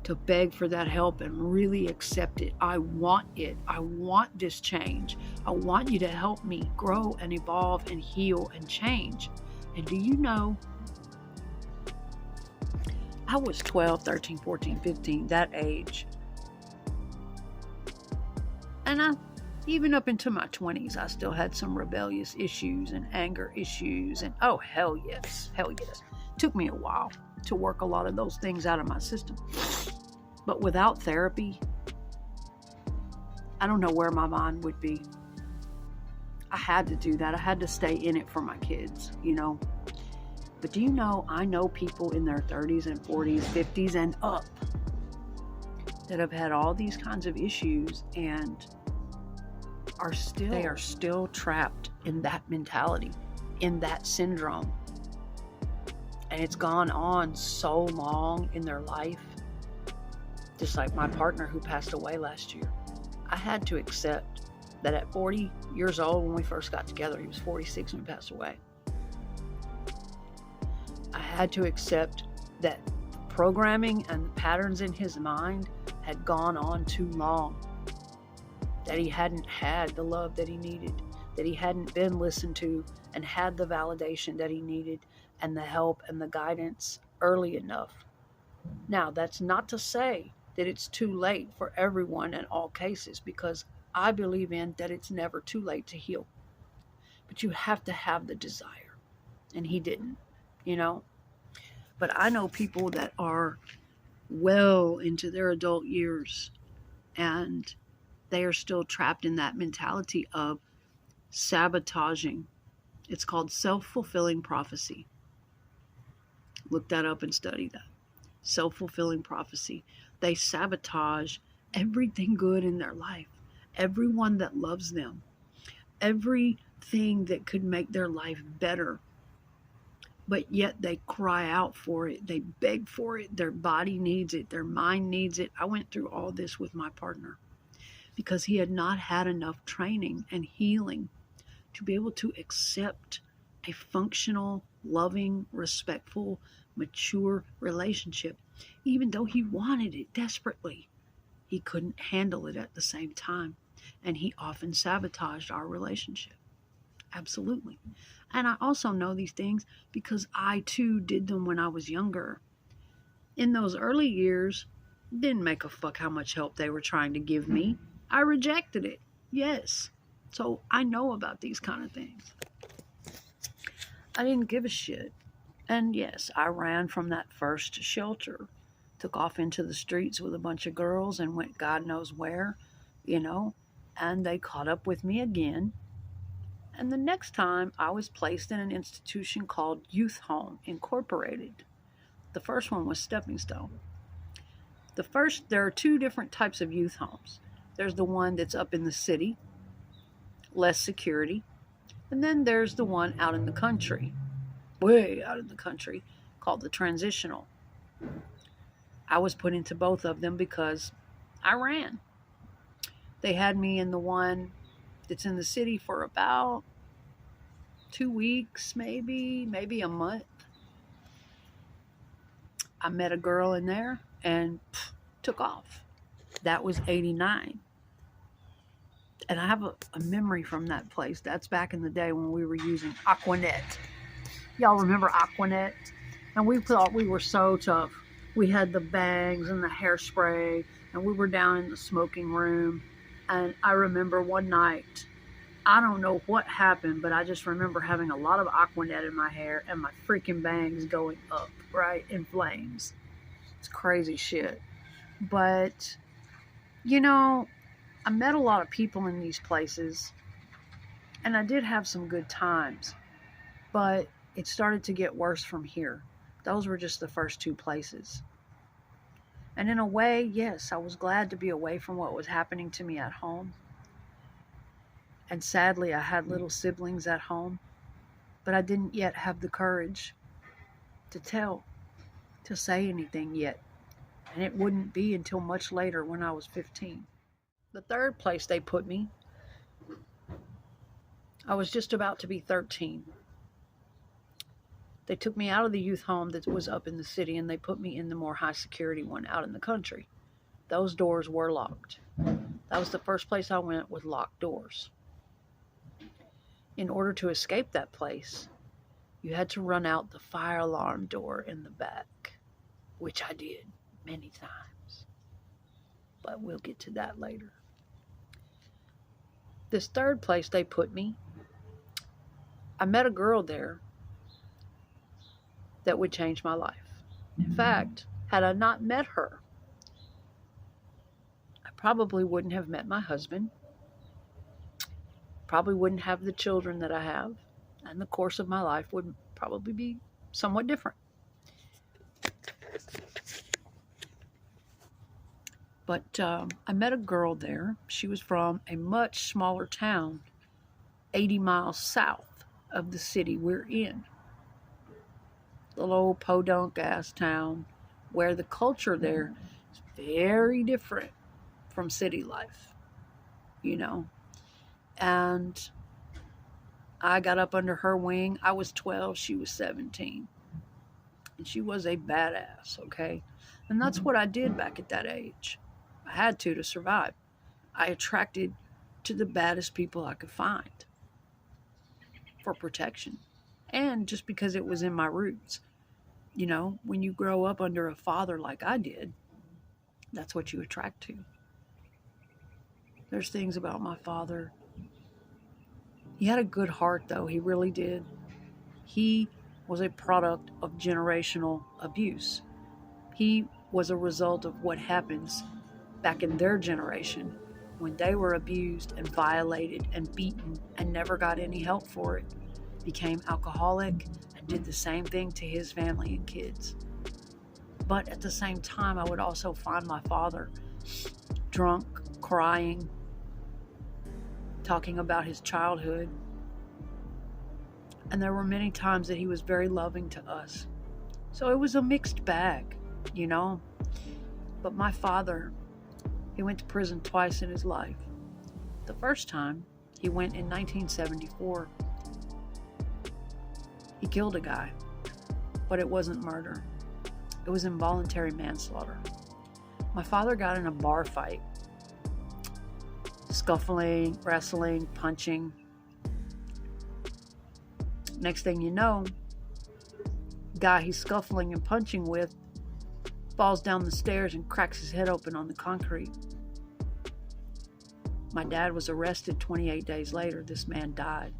to beg for that help and really accept it. I want it. I want this change. I want you to help me grow and evolve and heal and change. And do you know, I was 12, 13, 14, 15, that age. And even up into my 20s, I still had some rebellious issues and anger issues. And oh, hell yes. Took me a while to work a lot of those things out of my system. But without therapy, I don't know where my mind would be. I had to do that. I had to stay in it for my kids, you know. But do you know, I know people in their 30s and 40s, 50s and up that have had all these kinds of issues and they are still trapped in that mentality, in that syndrome. And it's gone on so long in their life. Just like my partner who passed away last year. I had to accept that at 40 years old, when we first got together, he was 46 when he passed away. I had to accept that programming and the patterns in his mind had gone on too long. That he hadn't had the love that he needed. That he hadn't been listened to and had the validation that he needed and the help and the guidance early enough. Now, that's not to say that it's too late for everyone in all cases, because I believe in that it's never too late to heal. But you have to have the desire. And he didn't, you know. But I know people that are well into their adult years and they are still trapped in that mentality of sabotaging. It's called self-fulfilling prophecy. Look that up and study that. Self-fulfilling prophecy. They sabotage everything good in their life, everyone that loves them, everything that could make their life better. But yet they cry out for it. They beg for it. Their body needs it. Their mind needs it. I went through all this with my partner because he had not had enough training and healing to be able to accept a functional, loving, respectful, mature relationship. Even though he wanted it desperately, he couldn't handle it at the same time. And he often sabotaged our relationship. Absolutely. And I also know these things because I too did them when I was younger. In those early years, didn't make a fuck how much help they were trying to give me. I rejected it. Yes. So I know about these kind of things. I didn't give a shit. And yes, I ran from that first shelter took off into the streets with a bunch of girls and went God knows where, you know, and they caught up with me again. And the next time I was placed in an institution called Youth Home Incorporated. The first one was Stepping Stone. There are two different types of youth homes. There's the one that's up in the city, less security, and then there's the one out in the country, way out in the country, called the transitional. I was put into both of them because I ran. They had me in the one that's in the city for about 2 weeks, maybe a month. I met a girl in there and took off. That was 89. And I have a memory from that place. That's back in the day when we were using Aquanet. Y'all remember Aquanet? And we thought we were so tough. We had the bangs and the hairspray, and we were down in the smoking room. And I remember one night, I don't know what happened, but I just remember having a lot of Aquanet in my hair and my freaking bangs going up, right, in flames. It's crazy shit. But, you know, I met a lot of people in these places, and I did have some good times, but it started to get worse from here. Those were just the first two places. And in a way, yes, I was glad to be away from what was happening to me at home. And sadly, I had little siblings at home, but I didn't yet have the courage to say anything yet. And it wouldn't be until much later when I was 15. The third place they put me, I was just about to be 13. They took me out of the youth home that was up in the city, and they put me in the more high security one out in the country. Those doors were locked. That was the first place I went with locked doors. In order to escape that place, you had to run out the fire alarm door in the back, which I did many times. But we'll get to that later. This third place they put me, I met a girl there that would change my life. In fact, had I not met her, I probably wouldn't have met my husband, probably wouldn't have the children that I have, and the course of my life would probably be somewhat different. But I met a girl there. She was from a much smaller town, 80 miles south of the city we're in. Little old podunk-ass town where the culture there is very different from city life, you know. And I got up under her wing. I was 12, she was 17. And she was a badass, okay? And that's what I did back at that age. I had to survive. I attracted to the baddest people I could find for protection. And just because it was in my roots. You know, when you grow up under a father like I did, that's what you attract to. There's things about my father. He had a good heart, though. He really did. He was a product of generational abuse. He was a result of what happens back in their generation when they were abused and violated and beaten and never got any help for it. Became alcoholic and did the same thing to his family and kids. But at the same time, I would also find my father drunk, crying, talking about his childhood. And there were many times that he was very loving to us. So it was a mixed bag, you know. But my father, he went to prison twice in his life. The first time, he went in 1974. He killed a guy, but it wasn't murder. It was involuntary manslaughter. My father got in a bar fight. Scuffling, wrestling, punching. Next thing you know, the guy he's scuffling and punching with falls down the stairs and cracks his head open on the concrete. My dad was arrested 28 days later. This man died.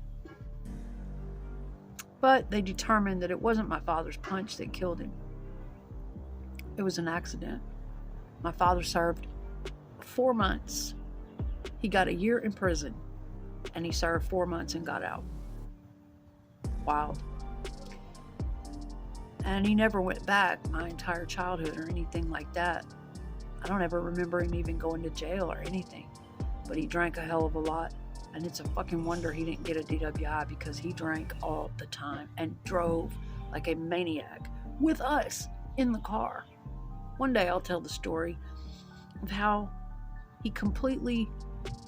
But they determined that it wasn't my father's punch that killed him. It was an accident. My father served 4 months. He got a year in prison, and he served 4 months and got out. Wild. And he never went back my entire childhood or anything like that. I don't ever remember him even going to jail or anything. But he drank a hell of a lot. And it's a fucking wonder he didn't get a DWI, because he drank all the time and drove like a maniac with us in the car. One day I'll tell the story of how he completely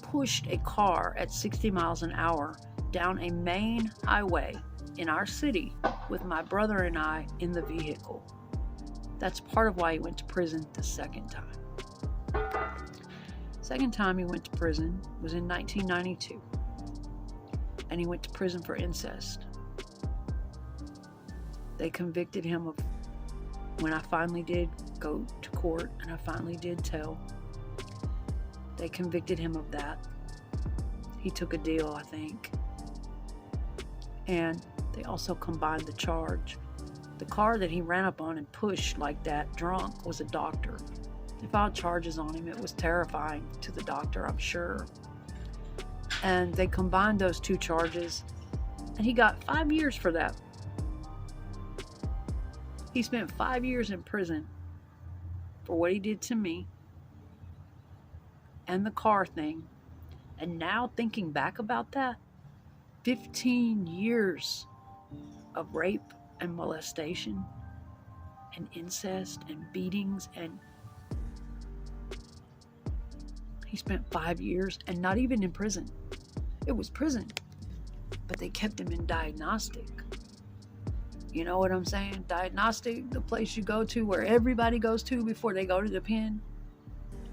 pushed a car at 60 miles an hour down a main highway in our city with my brother and I in the vehicle. That's part of why he went to prison the second time. Second time he went to prison was in 1992, and he went to prison for incest. They convicted him of, when I finally did go to court and I finally did tell, they convicted him of that. He took a deal, I think. And they also combined the charge. The car that he ran up on and pushed like that drunk was a doctor. They filed charges on him. It was terrifying to the doctor, I'm sure. And they combined those two charges, and he got 5 years for that. He spent 5 years in prison for what he did to me and the car thing. And now thinking back about that, 15 years of rape and molestation and incest and beatings, and he spent 5 years and not even in prison. It was prison, but they kept him in diagnostic. You know what I'm saying? Diagnostic, the place you go to where everybody goes to before they go to the pen,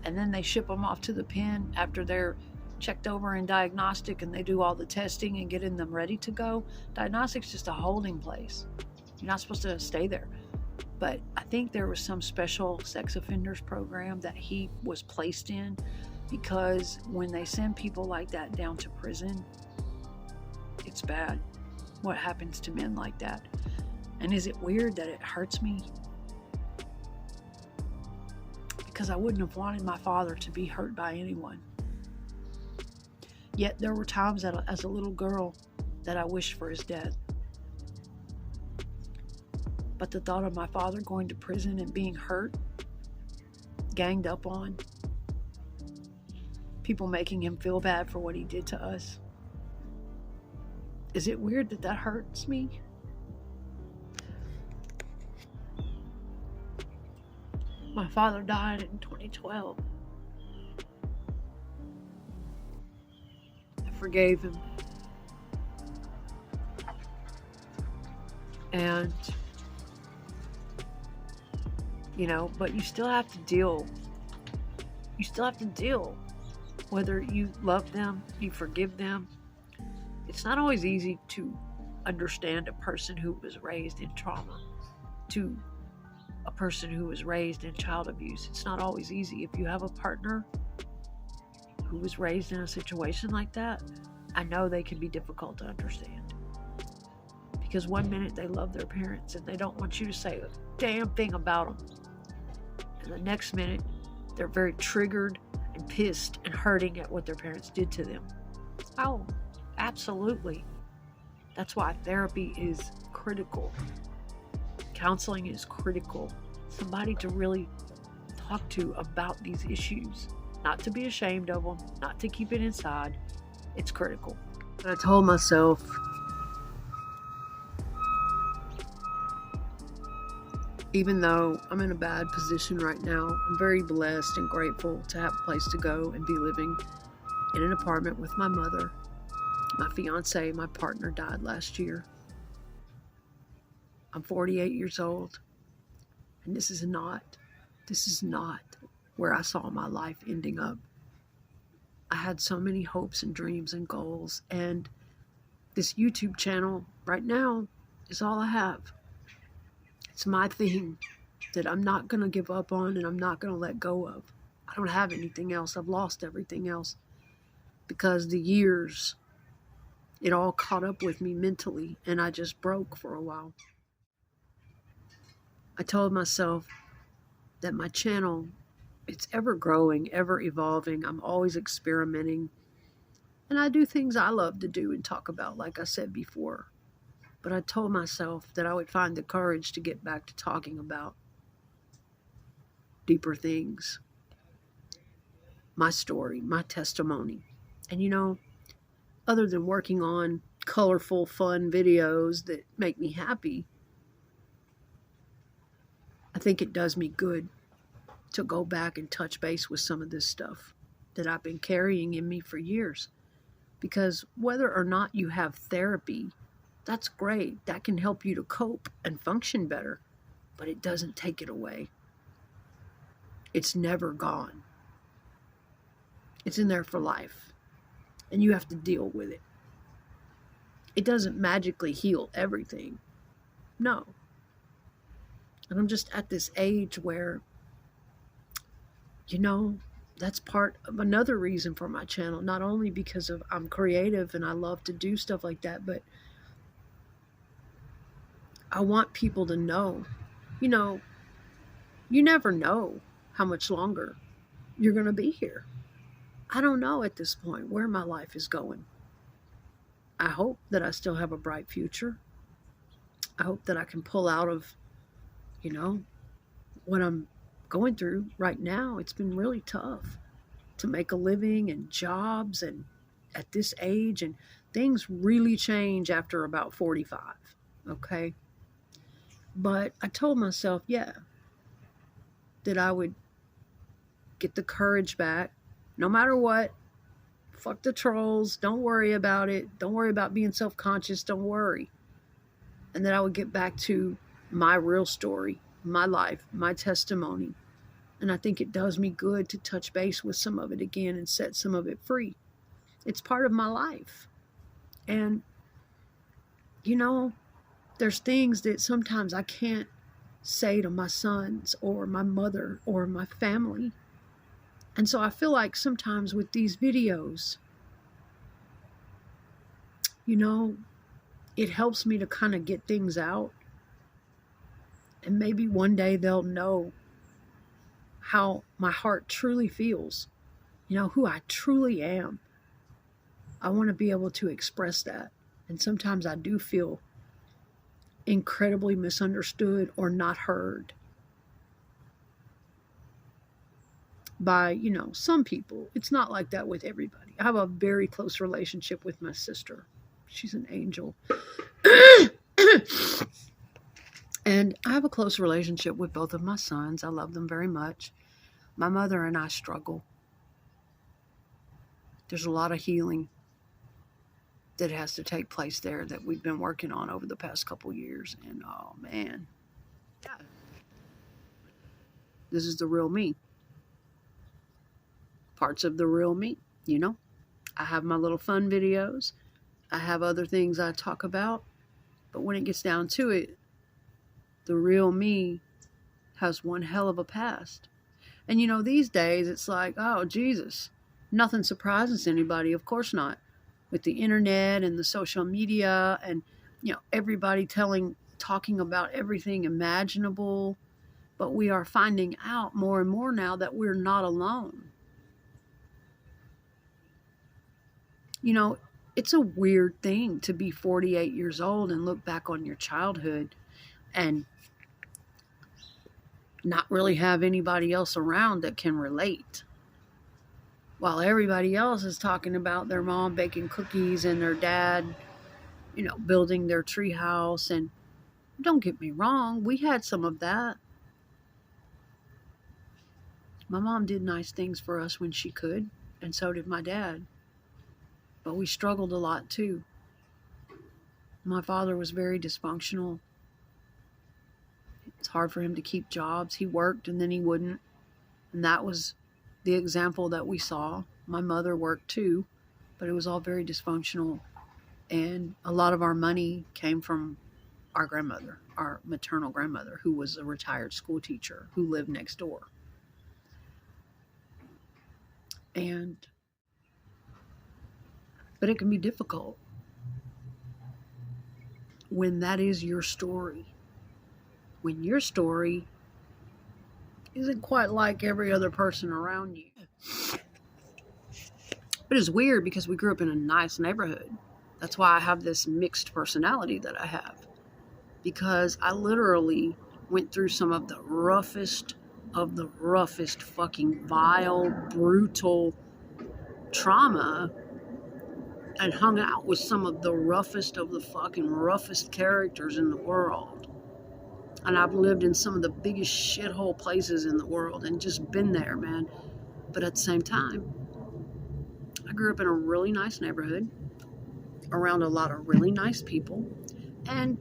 and then they ship them off to the pen after they're checked over in diagnostic and they do all the testing and getting them ready to go. Diagnostic's just a holding place. You're not supposed to stay there. But I think there was some special sex offenders program that he was placed in, because when they send people like that down to prison, it's bad what happens to men like that. And is it weird that it hurts me? Because I wouldn't have wanted my father to be hurt by anyone. Yet there were times that, as a little girl, that I wished for his death. But the thought of my father going to prison and being hurt, ganged up on, people making him feel bad for what he did to us. Is it weird that that hurts me? My father died in 2012. I forgave him. And, but you still have to deal. You still have to deal. Whether you love them, you forgive them. It's not always easy to understand a person who was raised in trauma to a person who was raised in child abuse. It's not always easy. If you have a partner who was raised in a situation like that, I know they can be difficult to understand. Because one minute they love their parents and they don't want you to say a damn thing about them. And the next minute they're very triggered and pissed and hurting at what their parents did to them. Oh, absolutely. That's why therapy is critical. Counseling is critical. Somebody to really talk to about these issues. Not to be ashamed of them, not to keep it inside. It's critical. And I told myself, even though I'm in a bad position right now, I'm very blessed and grateful to have a place to go and be living in an apartment with my mother. My fiance, my partner, died last year. I'm 48 years old, and this is not where I saw my life ending up. I had so many hopes and dreams and goals, and this YouTube channel right now is all I have. It's my thing that I'm not going to give up on and I'm not going to let go of. I don't have anything else. I've lost everything else because the years, it all caught up with me mentally, and I just broke for a while. I told myself, that my channel, it's ever growing, ever evolving. I'm always experimenting. And I do things I love to do and talk about, like I said before. But I told myself that I would find the courage to get back to talking about deeper things, my story, my testimony. And other than working on colorful, fun videos that make me happy, I think it does me good to go back and touch base with some of this stuff that I've been carrying in me for years. Because whether or not you have therapy, that's great. That can help you to cope and function better, but it doesn't take it away. It's never gone. It's in there for life, and you have to deal with it. It doesn't magically heal everything. No. And I'm just at this age where, that's part of another reason for my channel. Not only because of I'm creative and I love to do stuff like that, but I want people to know, you never know how much longer you're going to be here. I don't know at this point where my life is going. I hope that I still have a bright future. I hope that I can pull out of, what I'm going through right now. It's been really tough to make a living and jobs and at this age, and things really change after about 45. Okay. But I told myself, that I would get the courage back no matter what. Fuck the trolls. Don't worry about it. Don't worry about being self-conscious. Don't worry. And that I would get back to my real story, my life, my testimony. And I think it does me good to touch base with some of it again and set some of it free. It's part of my life. And, there's things that sometimes I can't say to my sons or my mother or my family. And so I feel like sometimes with these videos, it helps me to kind of get things out. And maybe one day they'll know how my heart truly feels, who I truly am. I want to be able to express that. And sometimes I do feel incredibly misunderstood or not heard by, some people. It's not like that with everybody. I have a very close relationship with my sister. She's an angel. And I have a close relationship with both of my sons. I love them very much. My mother and I struggle. There's a lot of healing that has to take place there that we've been working on over the past couple years. And oh man, this is the real me. Parts of the real me, I have my little fun videos. I have other things I talk about. But when it gets down to it, the real me has one hell of a past. And these days it's like, oh Jesus, nothing surprises anybody. Of course not. With the internet and the social media and, everybody talking about everything imaginable. But we are finding out more and more now that we're not alone. It's a weird thing to be 48 years old and look back on your childhood and not really have anybody else around that can relate. While everybody else is talking about their mom baking cookies and their dad, building their tree house. And don't get me wrong, we had some of that. My mom did nice things for us when she could, and so did my dad. But we struggled a lot too. My father was very dysfunctional. It's hard for him to keep jobs. He worked and then he wouldn't. And that was the example that we saw. My mother worked too, but it was all very dysfunctional. And a lot of our money came from our grandmother, our maternal grandmother, who was a retired school teacher who lived next door. But it can be difficult when that is your story. When your story isn't quite like every other person around you. But it's weird because we grew up in a nice neighborhood. That's why I have this mixed personality that I have. Because I literally went through some of the roughest fucking vile, brutal trauma and hung out with some of the roughest of the fucking roughest characters in the world. And I've lived in some of the biggest shithole places in the world and just been there, man. But at the same time, I grew up in a really nice neighborhood around a lot of really nice people. And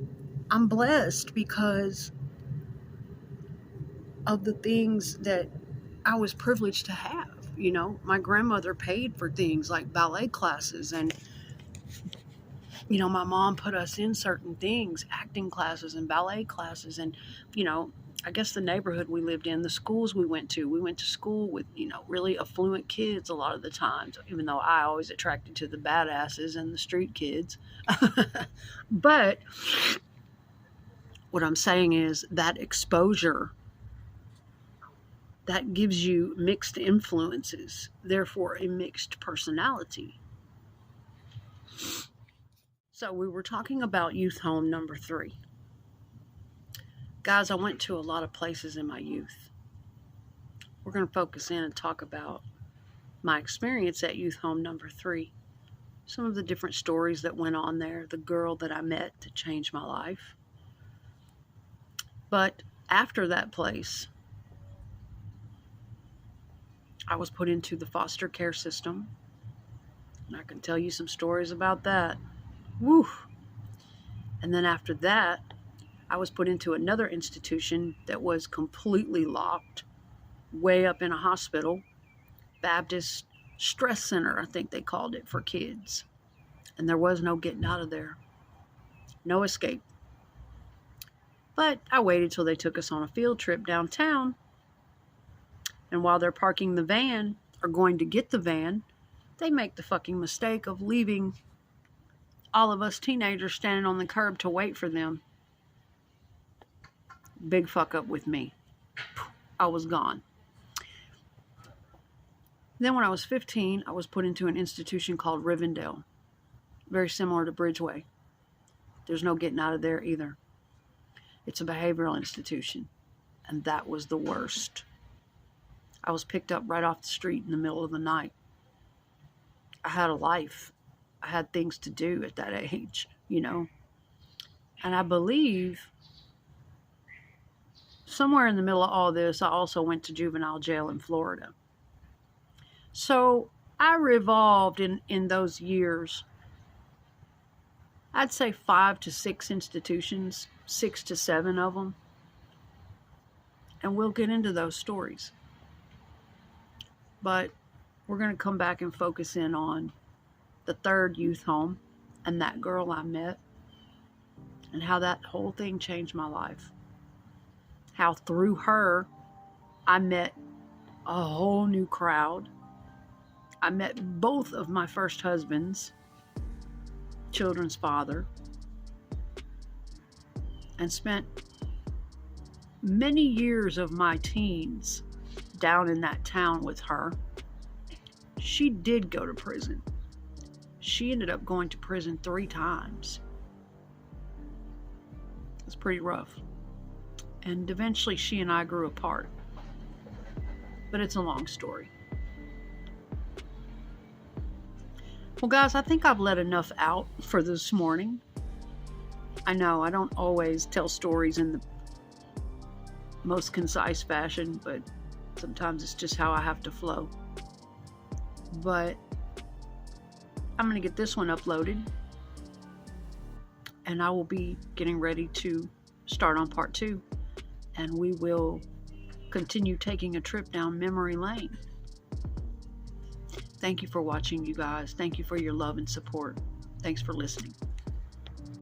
I'm blessed because of the things that I was privileged to have. You know, my grandmother paid for things like ballet classes, and, you know, my mom put us in certain things, acting classes and ballet classes. And, you know, I guess the neighborhood we lived in, the schools we went to school with, you know, really affluent kids a lot of the times, even though I always attracted to the badasses and the street kids. But what I'm saying is that exposure, that gives you mixed influences, therefore a mixed personality. So we were talking about youth home number 3. Guys, I went to a lot of places in my youth. We're going to focus in and talk about my experience at youth home number 3. Some of the different stories that went on there, the girl that I met to change my life. But after that place, I was put into the foster care system. And I can tell you some stories about that. Woo! And then after that, I was put into another institution that was completely locked, way up in a hospital, Baptist Stress Center, I think they called it, for kids. And there was no getting out of there. No escape. But I waited till they took us on a field trip downtown. And while they're parking the van, or going to get the van, they make the fucking mistake of leaving all of us teenagers standing on the curb to wait for them. Big fuck up with me. I was gone. Then when I was 15, I was put into an institution called Rivendell. Very similar to Bridgeway. There's no getting out of there either. It's a behavioral institution. And that was the worst. I was picked up right off the street in the middle of the night. I had a life. I had things to do at that age, you know. And I believe somewhere in the middle of all this, I also went to juvenile jail in Florida. So I revolved in those years, I'd say 5 to 6 institutions, 6 to 7 of them. And we'll get into those stories. But we're going to come back and focus in on the 3rd youth home and that girl I met and how that whole thing changed my life. How through her, I met a whole new crowd. I met both of my first husbands, children's father, and spent many years of my teens down in that town with her. She did go to prison. She ended up going to prison 3 times. It's pretty rough. And eventually she and I grew apart. But it's a long story. Well, guys, I think I've let enough out for this morning. I know I don't always tell stories in the most concise fashion, but sometimes it's just how I have to flow. But I'm going to get this one uploaded, and I will be getting ready to start on part 2, and we will continue taking a trip down memory lane. Thank you for watching, you guys. Thank you for your love and support. Thanks for listening.